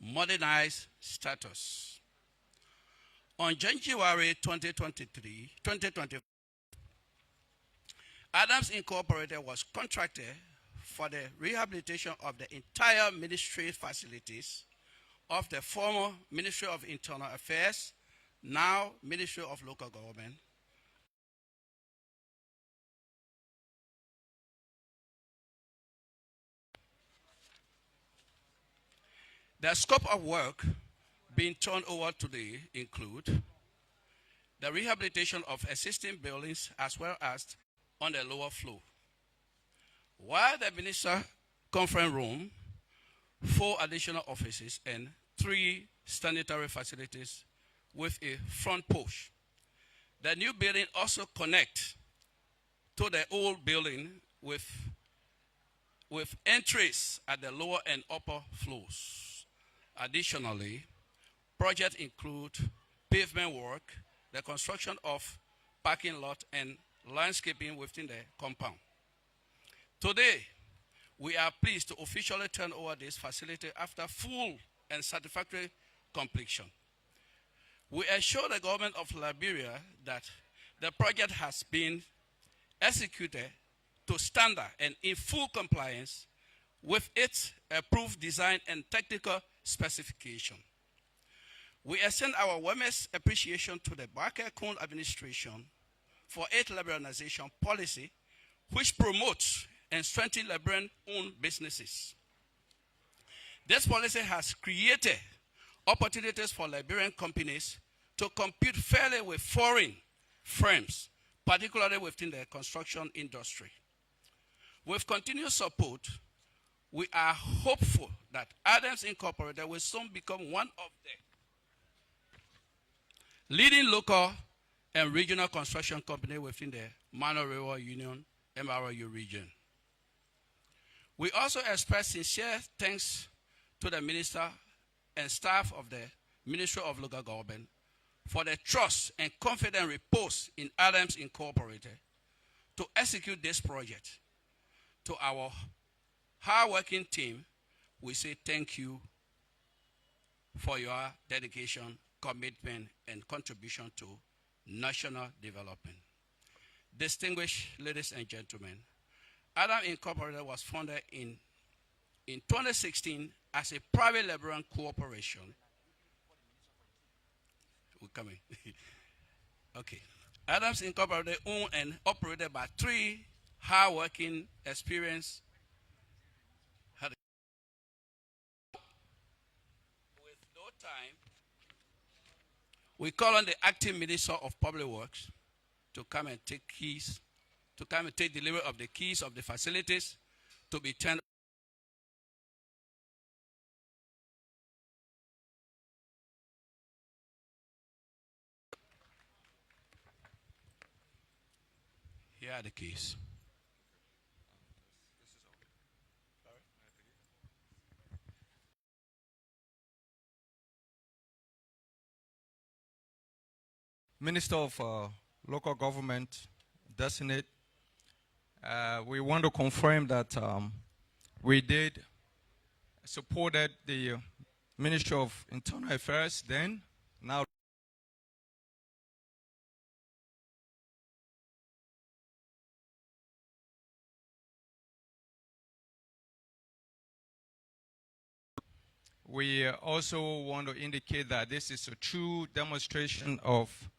modernized status. On January 2020, Adams Incorporated was contracted for the rehabilitation of the entire ministry facilities of the former Ministry of Internal Affairs, now Ministry of Local Government. The scope of work being turned over today include the rehabilitation of existing buildings as well as on the lower floor. While the Minister Conference Room, 4 additional offices and 3 sanitary facilities with a front porch. The new building also connects to the old building with entries at the lower and upper floors. Additionally, projects include pavement work, the construction of parking lot, and landscaping within the compound. Today, we are pleased to officially turn over this facility after full and satisfactory completion. We assure the government of Liberia that the project has been executed to standard and in full compliance with its approved design and technical specification. We extend our warmest appreciation to the Boakai administration for its liberalization policy, which promotes and strengthens Liberian-owned businesses. This policy has created opportunities for Liberian companies to compete fairly with foreign firms, particularly within the construction industry. With continued support, we are hopeful that Adams Incorporated will soon become one of the leading local and regional construction companies within the Monrovia Union MRU region. We also express sincere thanks to the Minister and staff of the Ministry of Local Government for the trust and confidence reposed in Adams Incorporated to execute this project. To our hard-working team, we say thank you for your dedication, commitment, and contribution to national development. Distinguished ladies and gentlemen, Adams Incorporated was founded in 2016 as a private Liberian corporation. We're coming. Okay. Adams Incorporated owned and operated by 3 hard-working, experienced. With no time, we call on the acting Minister of Public Works to come and take delivery of the keys of the facilities to be turned. Here are the keys. Minister of Local Government, Designate, we want to confirm that we did supported the Ministry of Internal Affairs then, now we also want to indicate that this is a true demonstration of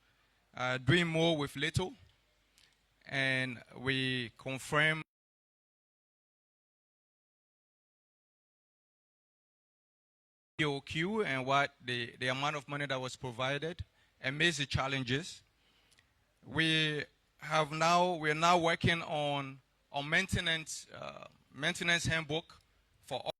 doing more with little, and we confirm EOQ and what the amount of money that was provided amidst the challenges. We're now working on maintenance handbook for all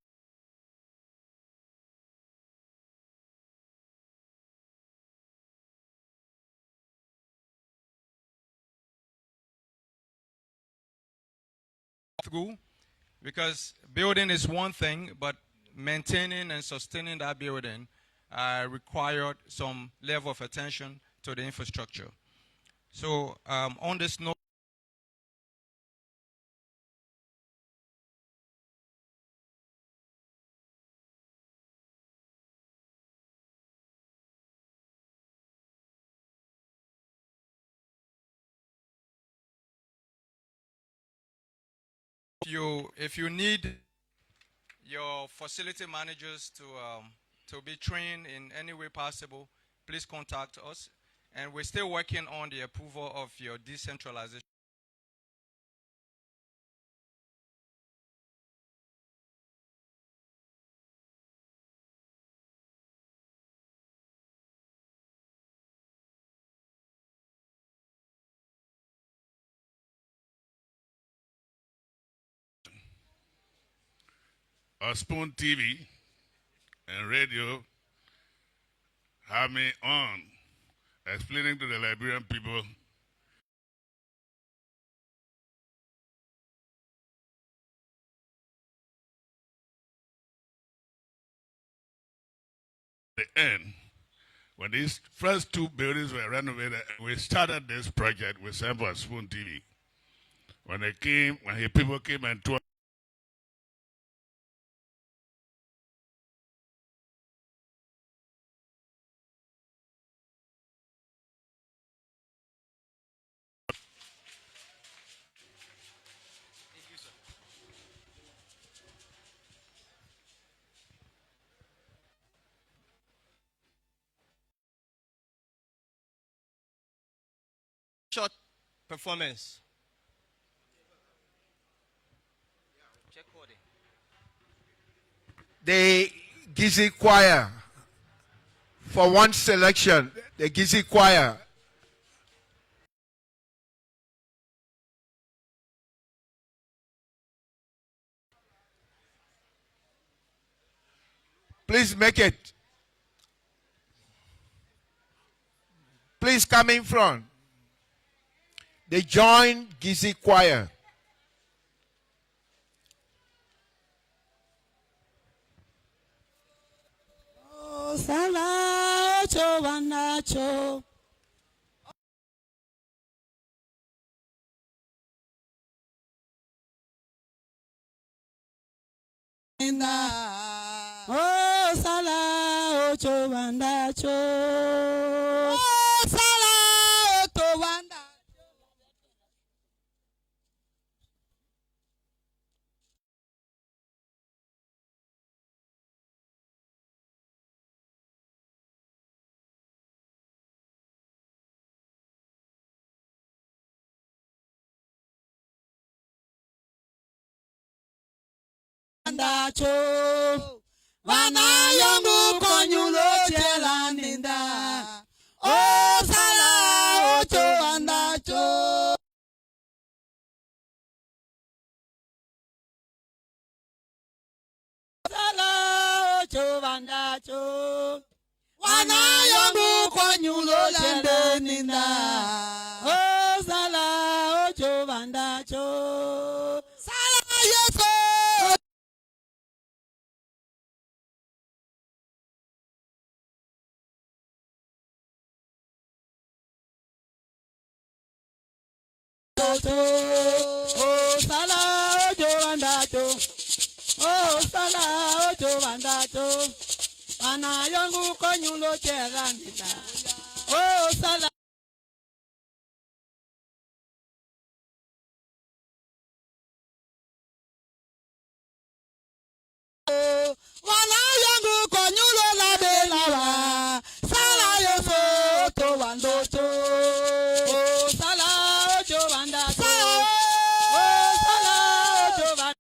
through, because building is one thing, but maintaining and sustaining that building required some level of attention to the infrastructure. So on this note, if you need your facility managers to be trained in any way possible, please contact us. And we're still working on the approval of your decentralization. Spoon TV and radio have me on explaining to the Liberian people the end. When these first two buildings were renovated, we started this project with Sample Spoon TV. When people came and toured, Short performance. The Gizi Choir. For one selection, the Gizi Choir. Please make it. Please come in front. The joint Gizi Choir. Oh, Sala, Ocho, Wanacho. Oh, Sala, Ocho, Wanacho. Oh, Sala, Ocho, Wanacho. Wandacho, wana yongu konyulo chela ninda. Oh, Sala, Ocho, Wandacho. Sala, Ocho, Wandacho. Wana yongu konyulo chela ninda. Oh, Sala, Ocho, Wandacho. Sala, Yeso. loto. Oh sala ojo wandato. Oh sala ojo wandato. Ana yangu konyulo cheranita. Oh sala. Wana yangu konyulo la belawa. Sala yoso to wandoto. Oh sala ojo wandato. Oh sala ojo wandato.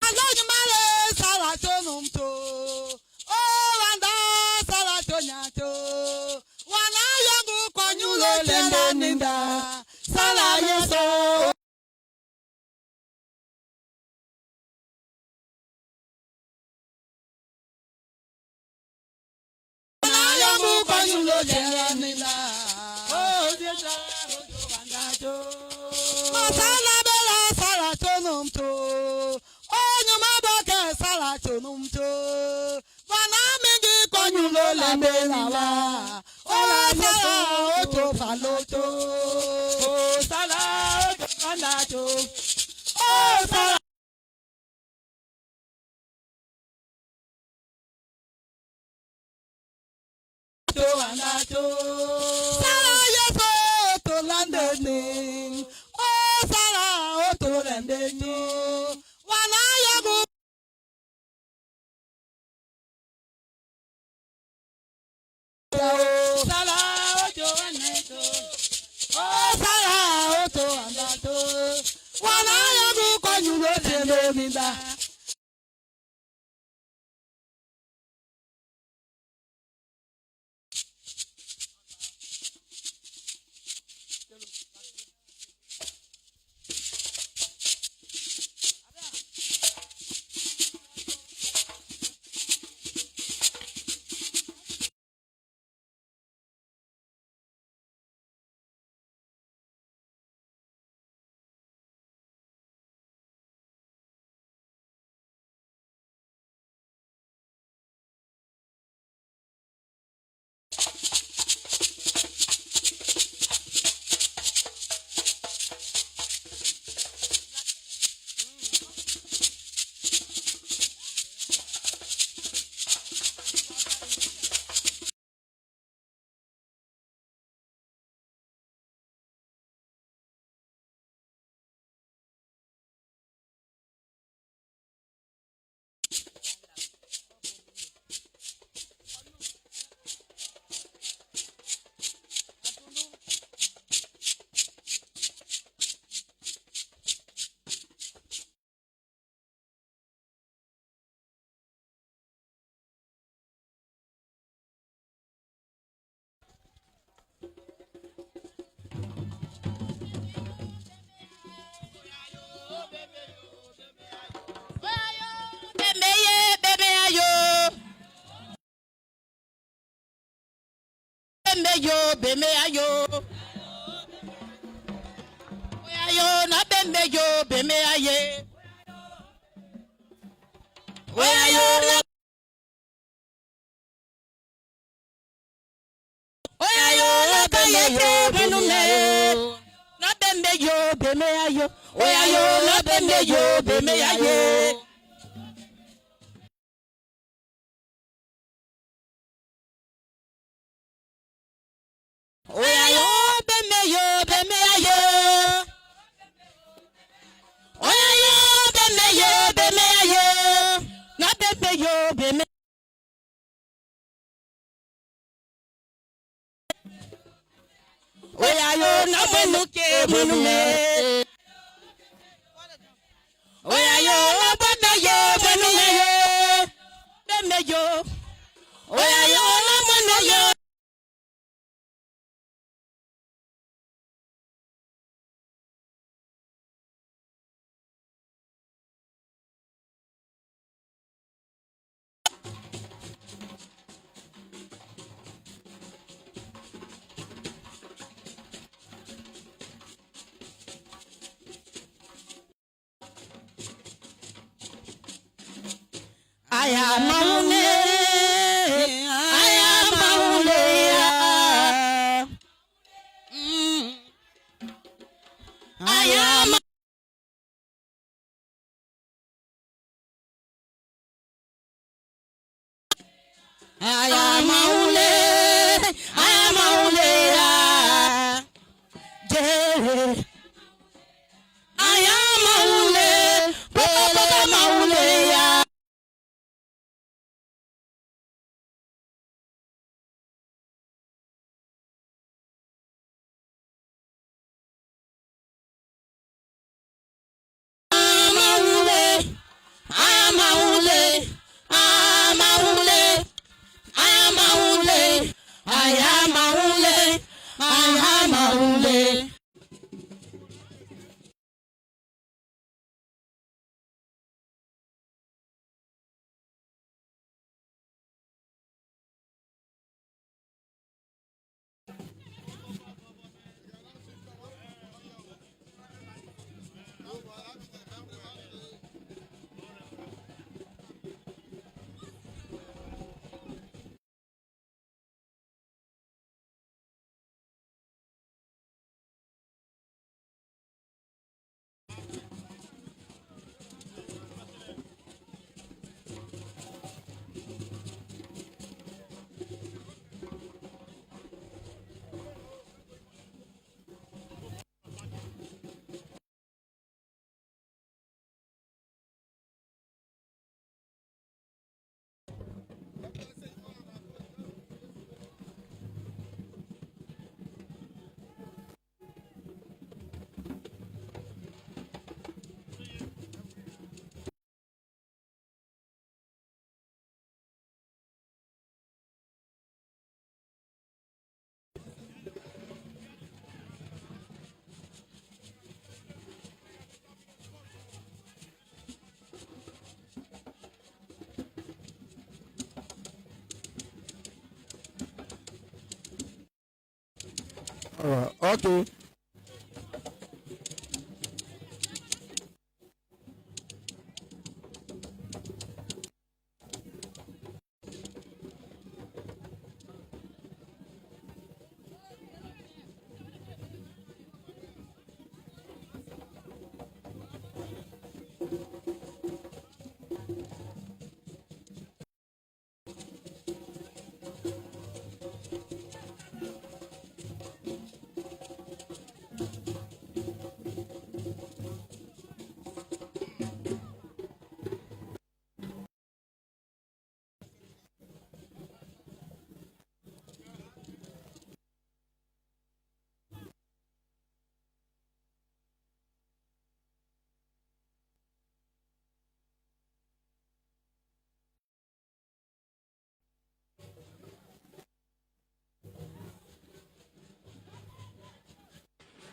Alonyumale sala tonumto. Oh wanda sala tonyato. Wana yangu konyulo lende ninda. Sala yeso. Wana yangu konyulo lende ninda. Oh dieta ojo wandato. Masala bela sala tonumto. Oh nyuma boke sala tonumto. Wana mingi konyulo lende ninda. Oh sala ojo faloto. Oh sala ojo wandato. Oh sala ojo wandato. Sala yeso to landeni. Oh sala ojo landeni. Wana yagu. Sala ojo wandato. Oh sala ojo wandato. Wana yagu konyulo lende ninda. Beme ayo, oyayo na bembe yo beme aye, oyayo na kayete benume, na bembe yo beme ayo, oyayo na bembe yo beme aye. Oyayo beme yo beme ayo. Oyayo beme yo beme ayo. Na beme yo beme. Oyayo na benuke benume. Oyayo na beme yo benume. Beme yo. Oyayo na beme yo. Aya maune I am. I am only. I am only. I am only. Papa only. All right. Okay.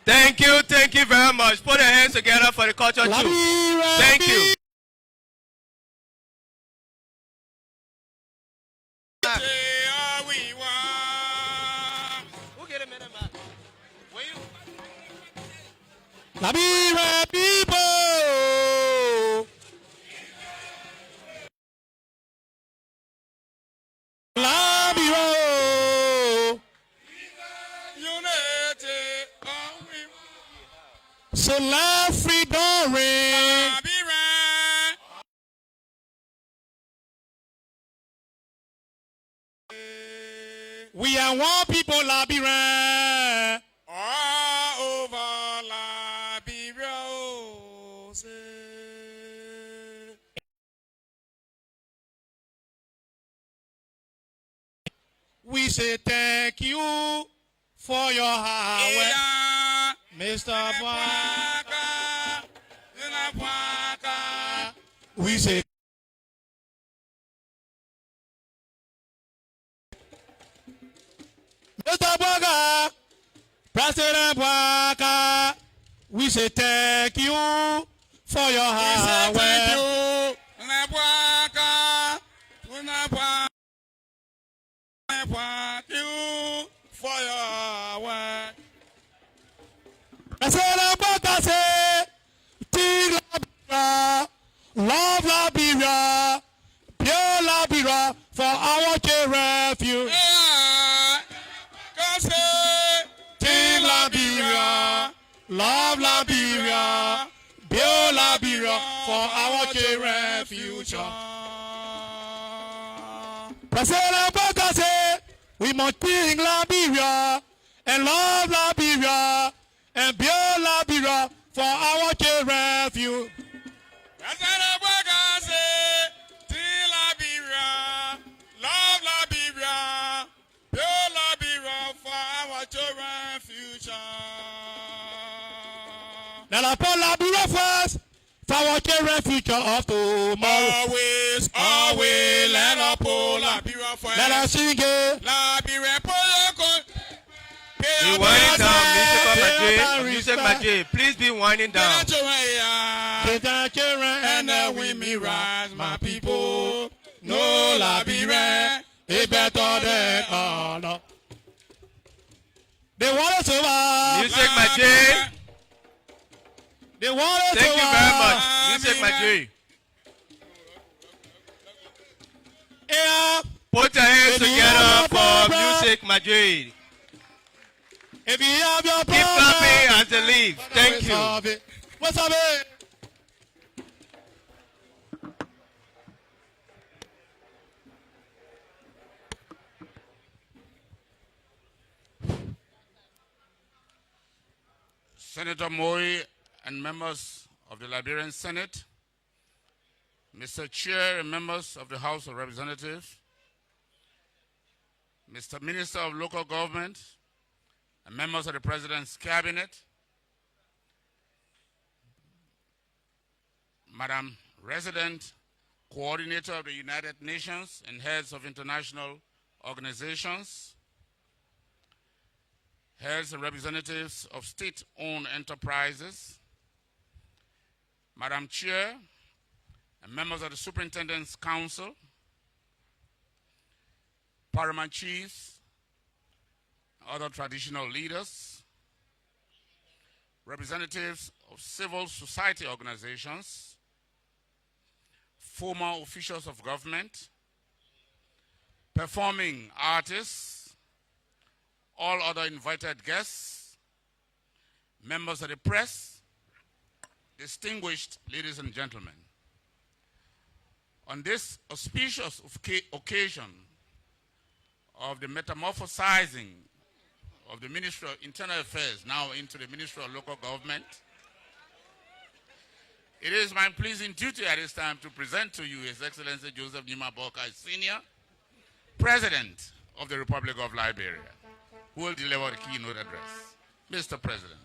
Thank you very much. Put your hands together for the culture too. Thank you. Liberia people. Liberia. So let freedom reign. We are one people, Liberia. All over Liberia. We say thank you for your hard work, Mr. Boakai. We say Mr. Boakai, President Boakai. We say thank you for your hard work. Thank you. Thank you for your work. President Boakai say, Team Liberia, love Liberia, pure Liberia for our refuge. Team Liberia, love Liberia, build Liberia for our children's future. President Boakai said, we must bring Liberia and love Liberia and build Liberia for our children's future. President Boakai said, bring Liberia, love Liberia, build Liberia for our children's future. Let us put Liberia first for our children's future of tomorrow. Always, always, let us put Liberia first. Let us sing it. Liberia, Be winding down, Music Majay. Please be winding down. And the women rise, my people. No Liberia, it better than all. They want us to Music Majay. They want us to Thank you very much. Music Majay. Yeah. Put your hands together for Music Majay. If you have your Keep clapping as they leave. Thank you. What's up, man? Senator Mori and members of the Liberian Senate, Mr. Chair and members of the House of Representatives, Mr. Minister of Local Government, and members of the President's Cabinet, Madam Resident Coordinator of the United Nations and heads of international organizations, heads and representatives of state-owned enterprises, Madam Chair, and members of the Superintendent's Council, paramount chiefs, other traditional leaders, representatives of civil society organizations, former officials of government, performing artists, all other invited guests, members of the press, distinguished ladies and gentlemen. On this auspicious occasion of the metamorphosizing of the Ministry of Internal Affairs now into the Ministry of Local Government, it is my pleasing duty at this time to present to you His Excellency Joseph Nima Boakai Sr., President of the Republic of Liberia, who will deliver the keynote address. Mr. President.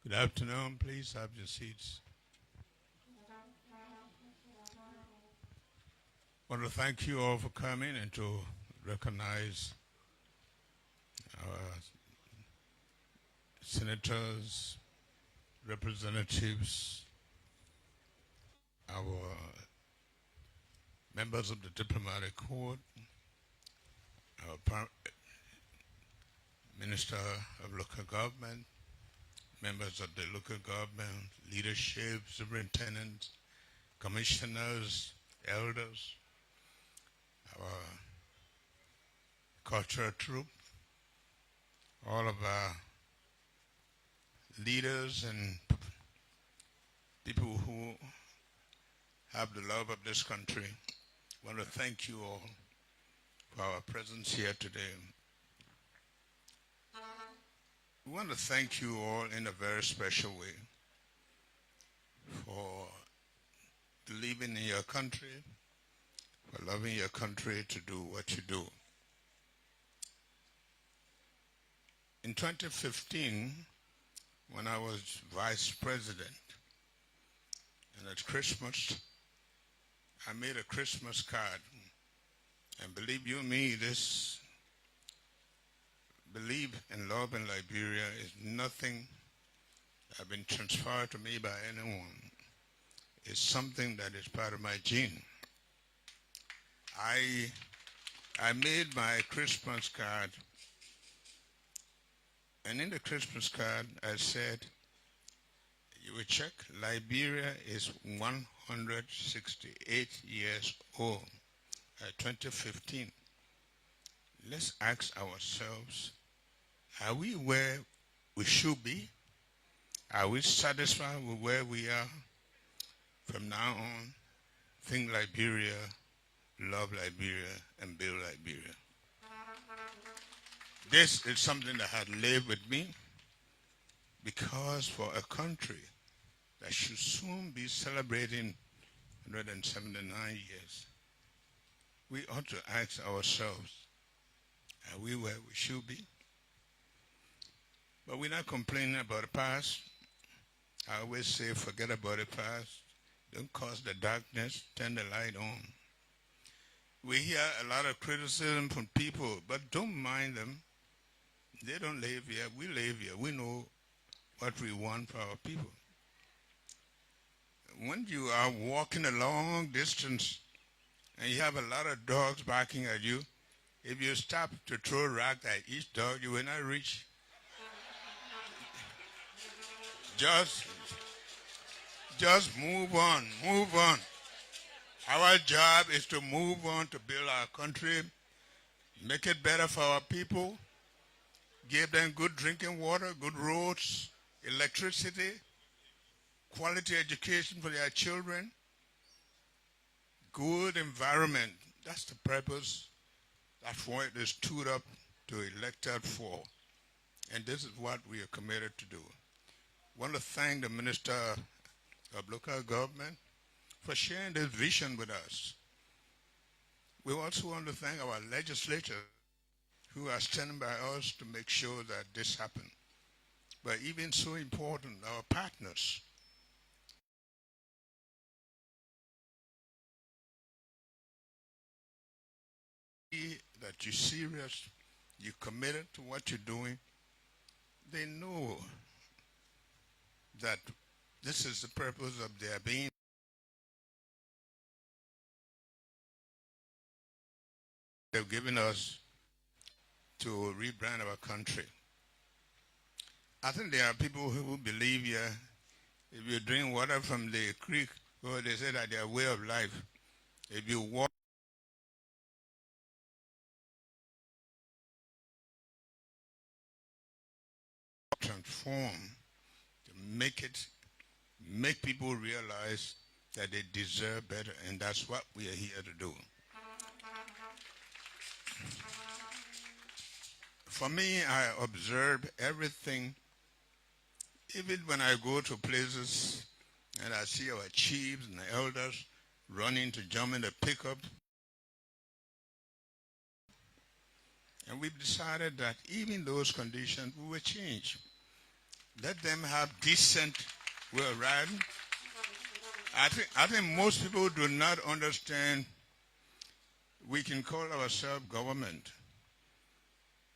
Good afternoon. Please have your seats. I want to thank you all for coming and to recognize our senators, representatives, our members of the diplomatic corps, our Minister of Local Government, members of the local government, leadership, superintendents, commissioners, elders, our cultural troop, all of our leaders and people who have the love of this country. I want to thank you all for our presence here today. We want to thank you all in a very special way for believing in your country, for loving your country to do what you do. In 2015, when I was vice president, and at Christmas, I made a Christmas card. And believe you me, this belief and love in Liberia is nothing that has been transferred to me by anyone. It's something that is part of my gene. I made my Christmas card And in the Christmas card, I said, you will check, Liberia is 168 years old at 2015. Let's ask ourselves, are we where we should be? Are we satisfied with where we are? From now on, think Liberia, love Liberia, and build Liberia. This is something that had lived with me, because for a country that should soon be celebrating 179 years, we ought to ask ourselves, are we where we should be? But we're not complaining about the past. I always say, forget about the past. Don't cause the darkness, turn the light on. We hear a lot of criticism from people, but don't mind them. They don't live here. We live here. We know what we want for our people. When you are walking a long distance and you have a lot of dogs barking at you, if you stop to throw a rock at each dog, you will not reach. Just move on, move on. Our job is to move on to build our country, make it better for our people, give them good drinking water, good roads, electricity, quality education for their children, good environment. That's the purpose. That's what they stood up to elected for. And this is what we are committed to do. I want to thank the Minister of Local Government for sharing this vision with us. We also want to thank our legislators who are standing by us to make sure that this happens. But even so important, our partners. That you're serious, you're committed to what you're doing. They know that this is the purpose of their being. They've given us to rebrand our country. I think there are people who believe here, if you drink water from the creek, well, they say that their way of life. If you walk, transform, to make people realize that they deserve better, and that's what we are here to do. For me, I observe everything, even when I go to places and I see our chiefs and the elders running to jump in the pickup. And we've decided that even those conditions will change. Let them have decent way of riding. I think most people do not understand we can call ourselves government.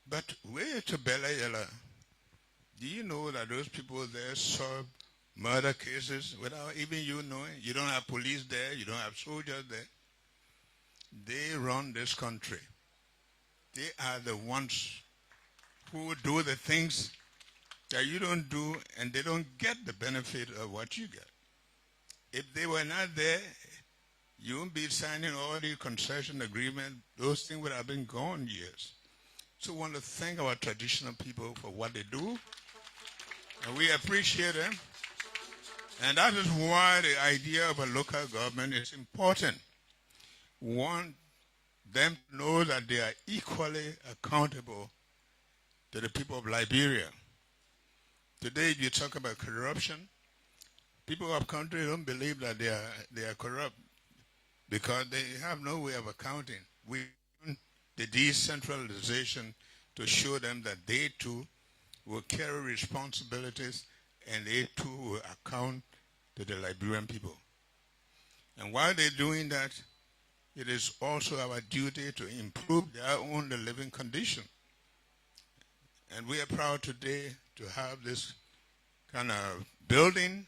But way to Bella Yella, do you know that those people there solve murder cases without even you knowing? You don't have police there, you don't have soldiers there. They run this country. They are the ones who do the things that you don't do, and they don't get the benefit of what you get. If they were not there, you wouldn't be signing all the concession agreements. Those things would have been gone years. So I want to thank our traditional people for what they do, and we appreciate them. And that is why the idea of a local government is important. We want them to know that they are equally accountable to the people of Liberia. Today, if you talk about corruption, people of country don't believe that they are corrupt because they have no way of accounting. We want the decentralization to show them that they too will carry responsibilities and they too will account to the Liberian people. And while they're doing that, it is also our duty to improve their own living condition. And we are proud today to have this kind of building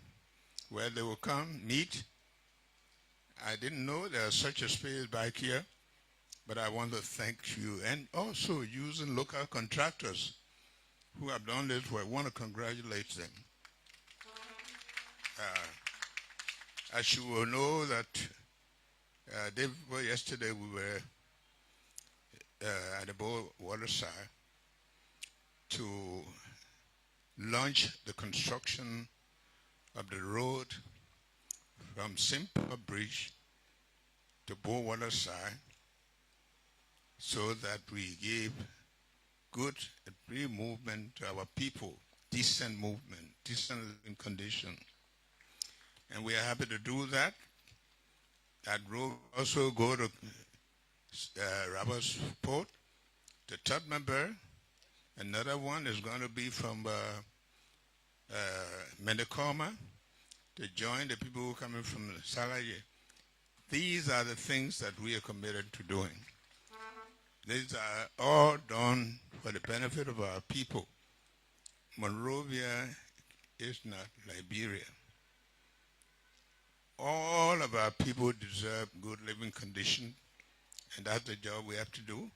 where they will come, meet. I didn't know there was such a space back here, but I want to thank you. And also using local contractors who have done this work. I want to congratulate them. As you will know that yesterday we were at the water side to launch the construction of the road from Simple Bridge to Water side so that we give good and free movement to our people, decent movement, decent living condition. And we are happy to do that. That road also go to Roberts Port, to Tubmanburg. Another one is going to be from Mendocoma to join the people who are coming from Salaye. These are the things that we are committed to doing. These are all done for the benefit of our people. Monrovia is not Liberia. All of our people deserve good living conditions, and that's the job we have to do.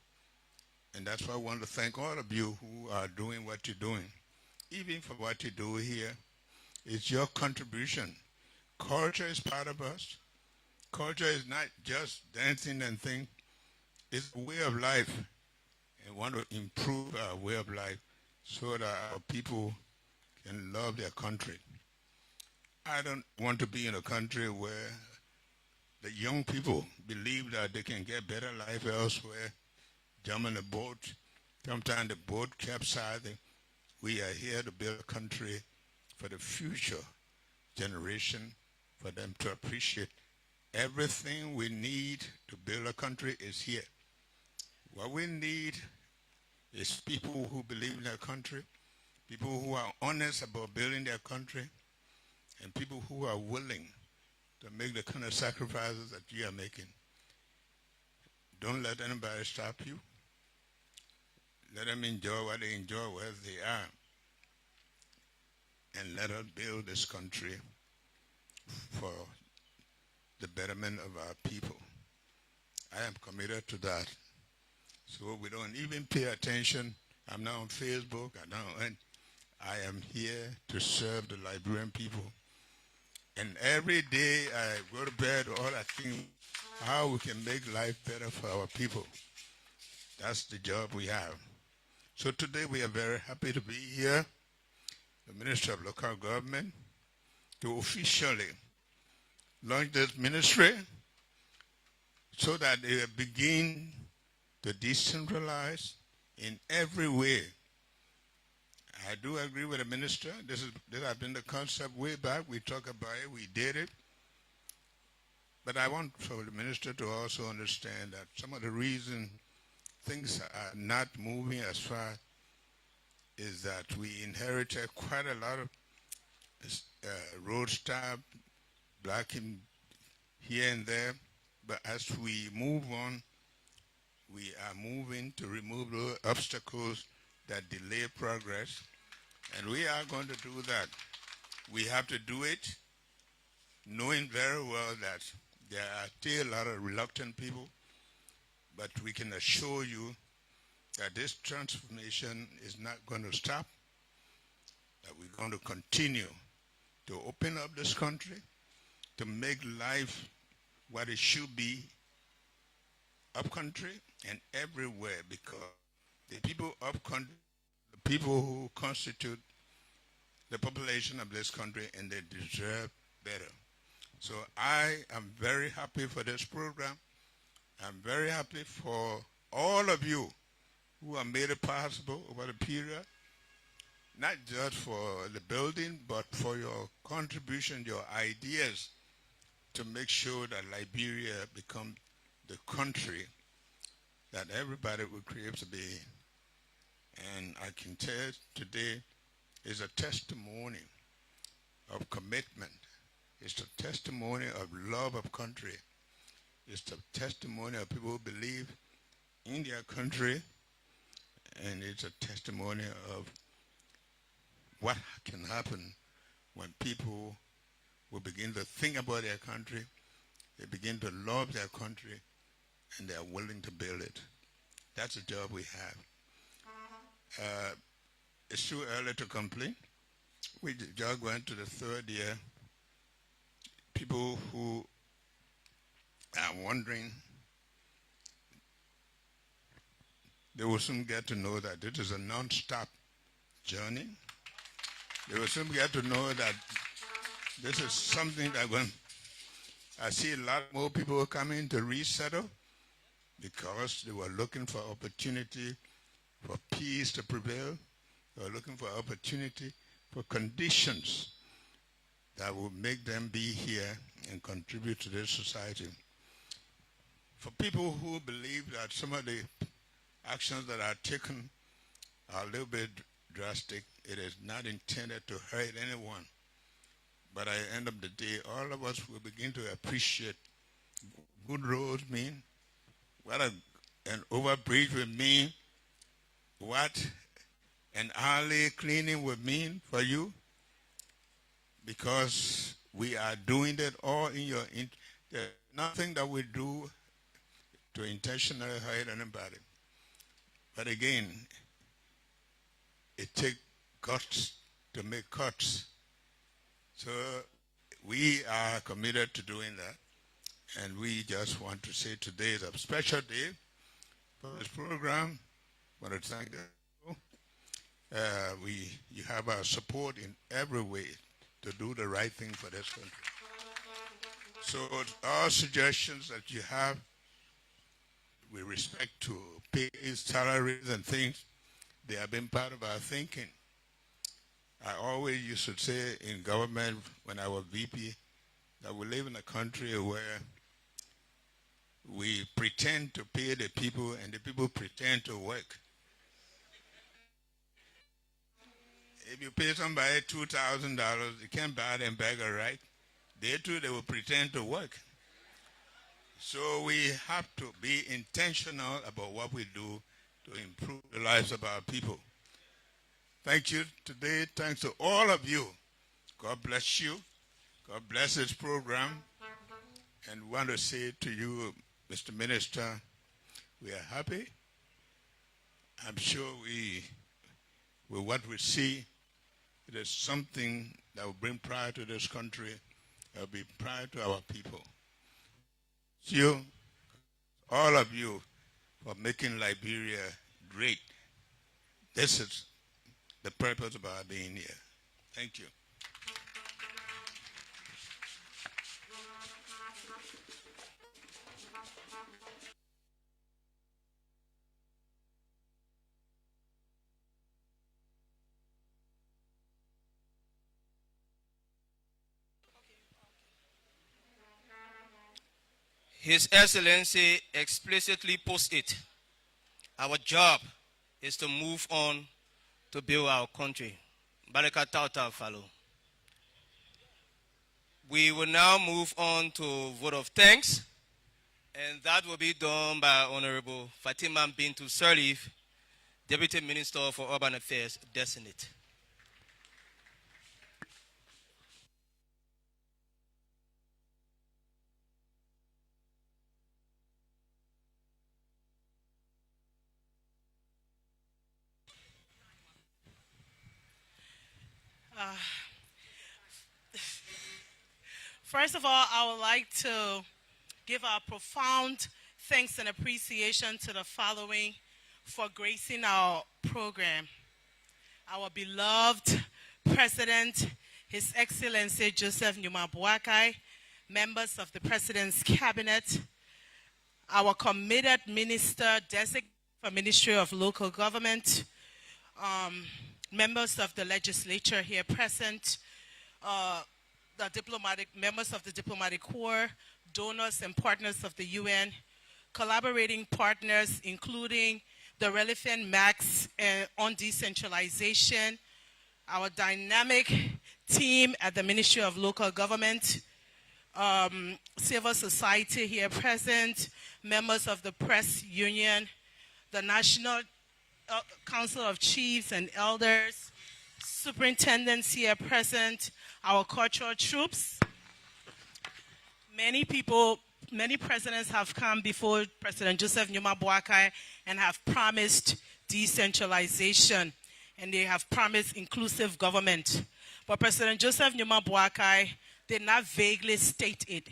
And that's why I want to thank all of you who are doing what you're doing. Even for what you do here, it's your contribution. Culture is part of us. Culture is not just dancing and things. It's a way of life. And we want to improve our way of life so that our people can love their country. I don't want to be in a country where the young people believe that they can get better life elsewhere, jump in a boat. Sometimes the boat capsizes. We are here to build a country for the future generation, for them to appreciate everything we need to build a country is here. What we need is people who believe in their country, people who are honest about building their country, and people who are willing to make the kind of sacrifices that you are making. Don't let anybody stop you. Let them enjoy what they enjoy where they are. And let us build this country for the betterment of our people. I am committed to that. So we don't even pay attention. I'm now on Facebook. I am here to serve the Liberian people. And every day I go to bed, all I think how we can make life better for our people. That's the job we have. So today we are very happy to be here, the Minister of Local Government, to officially launch this ministry so that they begin to decentralize in every way. I do agree with the minister. This has been the concept way back. We talked about it. We did it. But I want for the minister to also understand that some of the reason things are not moving as fast is that we inherited quite a lot of road stop, blocking here and there. But as we move on, we are moving to remove those obstacles that delay progress. And we are going to do that. We have to do it knowing very well that there are still a lot of reluctant people, but we can assure you that this transformation is not going to stop, that we're going to continue to open up this country, to make life what it should be up country and everywhere, because the people up country, the people who constitute the population of this country, and they deserve better. So I am very happy for this program. I'm very happy for all of you who have made it possible over the period, not just for the building, but for your contribution, your ideas to make sure that Liberia becomes the country that everybody would crave to be. And I can tell today is a testimony of commitment. It's a testimony of love of country. It's a testimony of people who believe in their country, and it's a testimony of what can happen when people will begin to think about their country, they begin to love their country, and they are willing to build it. That's the job we have. it's too early to complain. We just went to the third year. People who are wondering, they will soon get to know that it is a non-stop journey. They will soon get to know that this is something that when I see a lot more people coming to resettle because they were looking for opportunity for peace to prevail. They were looking for opportunity for conditions that will make them be here and contribute to this society. For people who believe that some of the actions that are taken are a little bit drastic, it is not intended to hurt anyone. But at the end of the day, all of us will begin to appreciate good roads mean, what an overbridge will mean, what an alley cleaning would mean for you, because we are doing that all in your there's nothing that we do to intentionally hurt anybody. But again, it takes guts to make cuts. So we are committed to doing that. And we just want to say today is a special day for this program. I want to thank you. You have our support in every way to do the right thing for this country. So all suggestions that you have with respect to pay salaries and things, they have been part of our thinking. I always used to say in government when I was VP that we live in a country where we pretend to pay the people and the people pretend to work. If you pay somebody $2,000, you can't buy them burger, right? They too, they will pretend to work. So we have to be intentional about what we do to improve the lives of our people. Thank you today. Thanks to all of you. God bless you. God bless this program. And we want to say to you, Mr. Minister, we are happy. I'm sure with what we see, it is something that will bring pride to this country. It will be pride to our people. You, all of you, for making Liberia great. This is the purpose of our being here. Thank you. His Excellency explicitly posts it. Our job is to move on to build our country. Baraka Tauta follow. We will now move on to vote of thanks, and that will be done by Honorable Fatima Bintu Sirleaf, Deputy Minister for Urban Affairs, Designate. First of all, I would like to give our profound thanks and appreciation to the following for gracing our program. Our beloved President, His Excellency Joseph Numa Boakai, members of the President's Cabinet, our committed Minister Designate for Ministry of Local Government, members of the legislature here present, the members of the diplomatic corps, donors and partners of the UN, collaborating partners including the relevant MACs on decentralization, our dynamic team at the Ministry of Local Government, civil society here present, members of the press union, the National Council of Chiefs and Elders, superintendents here present, our cultural troops. Many presidents have come before President Joseph Numa Boakai and have promised decentralization. and they have promised inclusive government. But President Joseph Numa Boakai did not vaguely state it.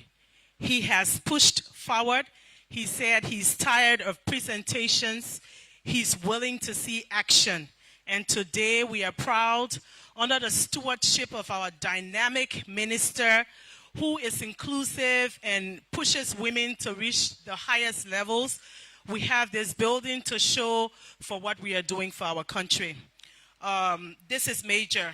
He has pushed forward. He said he's tired of presentations. He's willing to see action. And today we are proud, under the stewardship of our dynamic minister, who is inclusive and pushes women to reach the highest levels. We have this building to show for what we are doing for our country. This is major.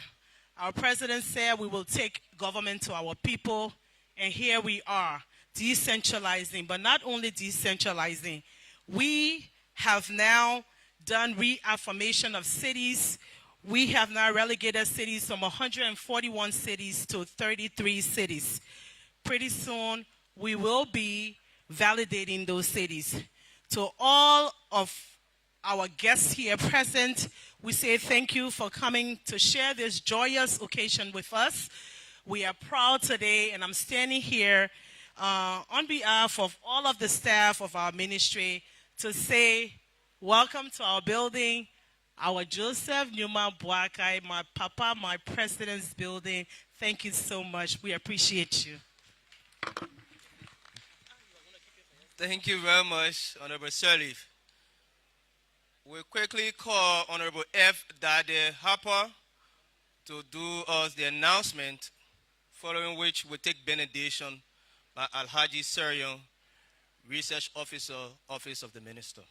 Our president said we will take government to our people, and here we are, decentralizing, but not only decentralizing. We have now done reaffirmation of cities. We have now relegated cities from 141 cities to 33 cities. Pretty soon, we will be validating those cities. To all of our guests here present, we say thank you for coming to share this joyous occasion with us. We are proud today, and I'm standing here on behalf of all of the staff of our ministry to say welcome to our building, our Joseph Numa Boakai, my papa, my president's building. Thank you so much. We appreciate you. Thank you very much, Honorable Sirleaf. We'll quickly call Honorable F. Dade Harper to do us the announcement, following which we'll take benediction by Alhaji Serion, Research Officer, Office of the Minister.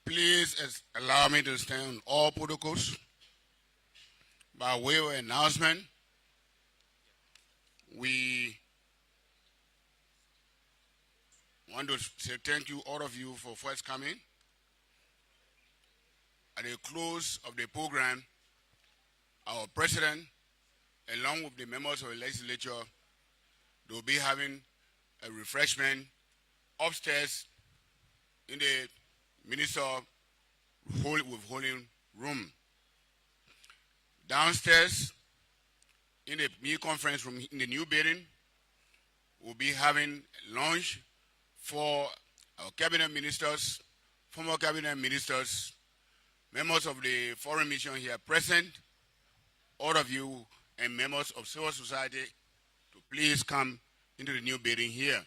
Please allow me to stand on all protocols. By way of announcement, we want to say thank you, all of you, for first coming. At the close of the program, our president, along with the members of the legislature, will be having a refreshment upstairs in the minister withholding room. Downstairs in the new conference room in the new building, we'll be having lunch for our cabinet ministers, former cabinet ministers, members of the foreign mission here present, all of you, and members of civil society to please come into the new building here.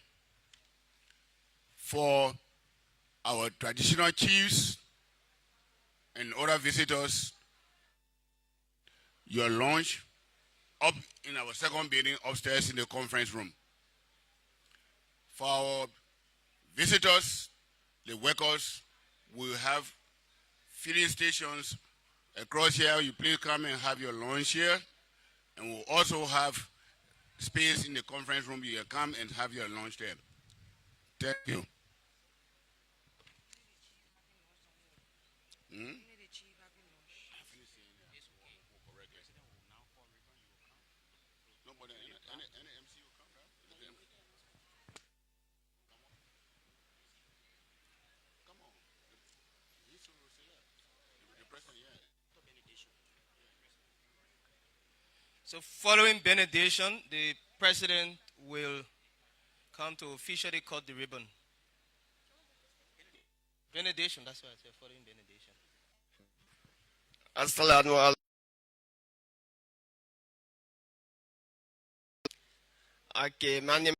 For our traditional chiefs and other visitors, your lunch up in our second building upstairs in the conference room. For our visitors, the workers, will have filling stations across here. You please come and have your lunch here. And we'll also have space in the conference room. You can come and have your lunch there. Thank you. So following benediction, the president will come to officially cut the ribbon. Benediction, that's what I said, following benediction. Assalamu alaikum. Okay, my name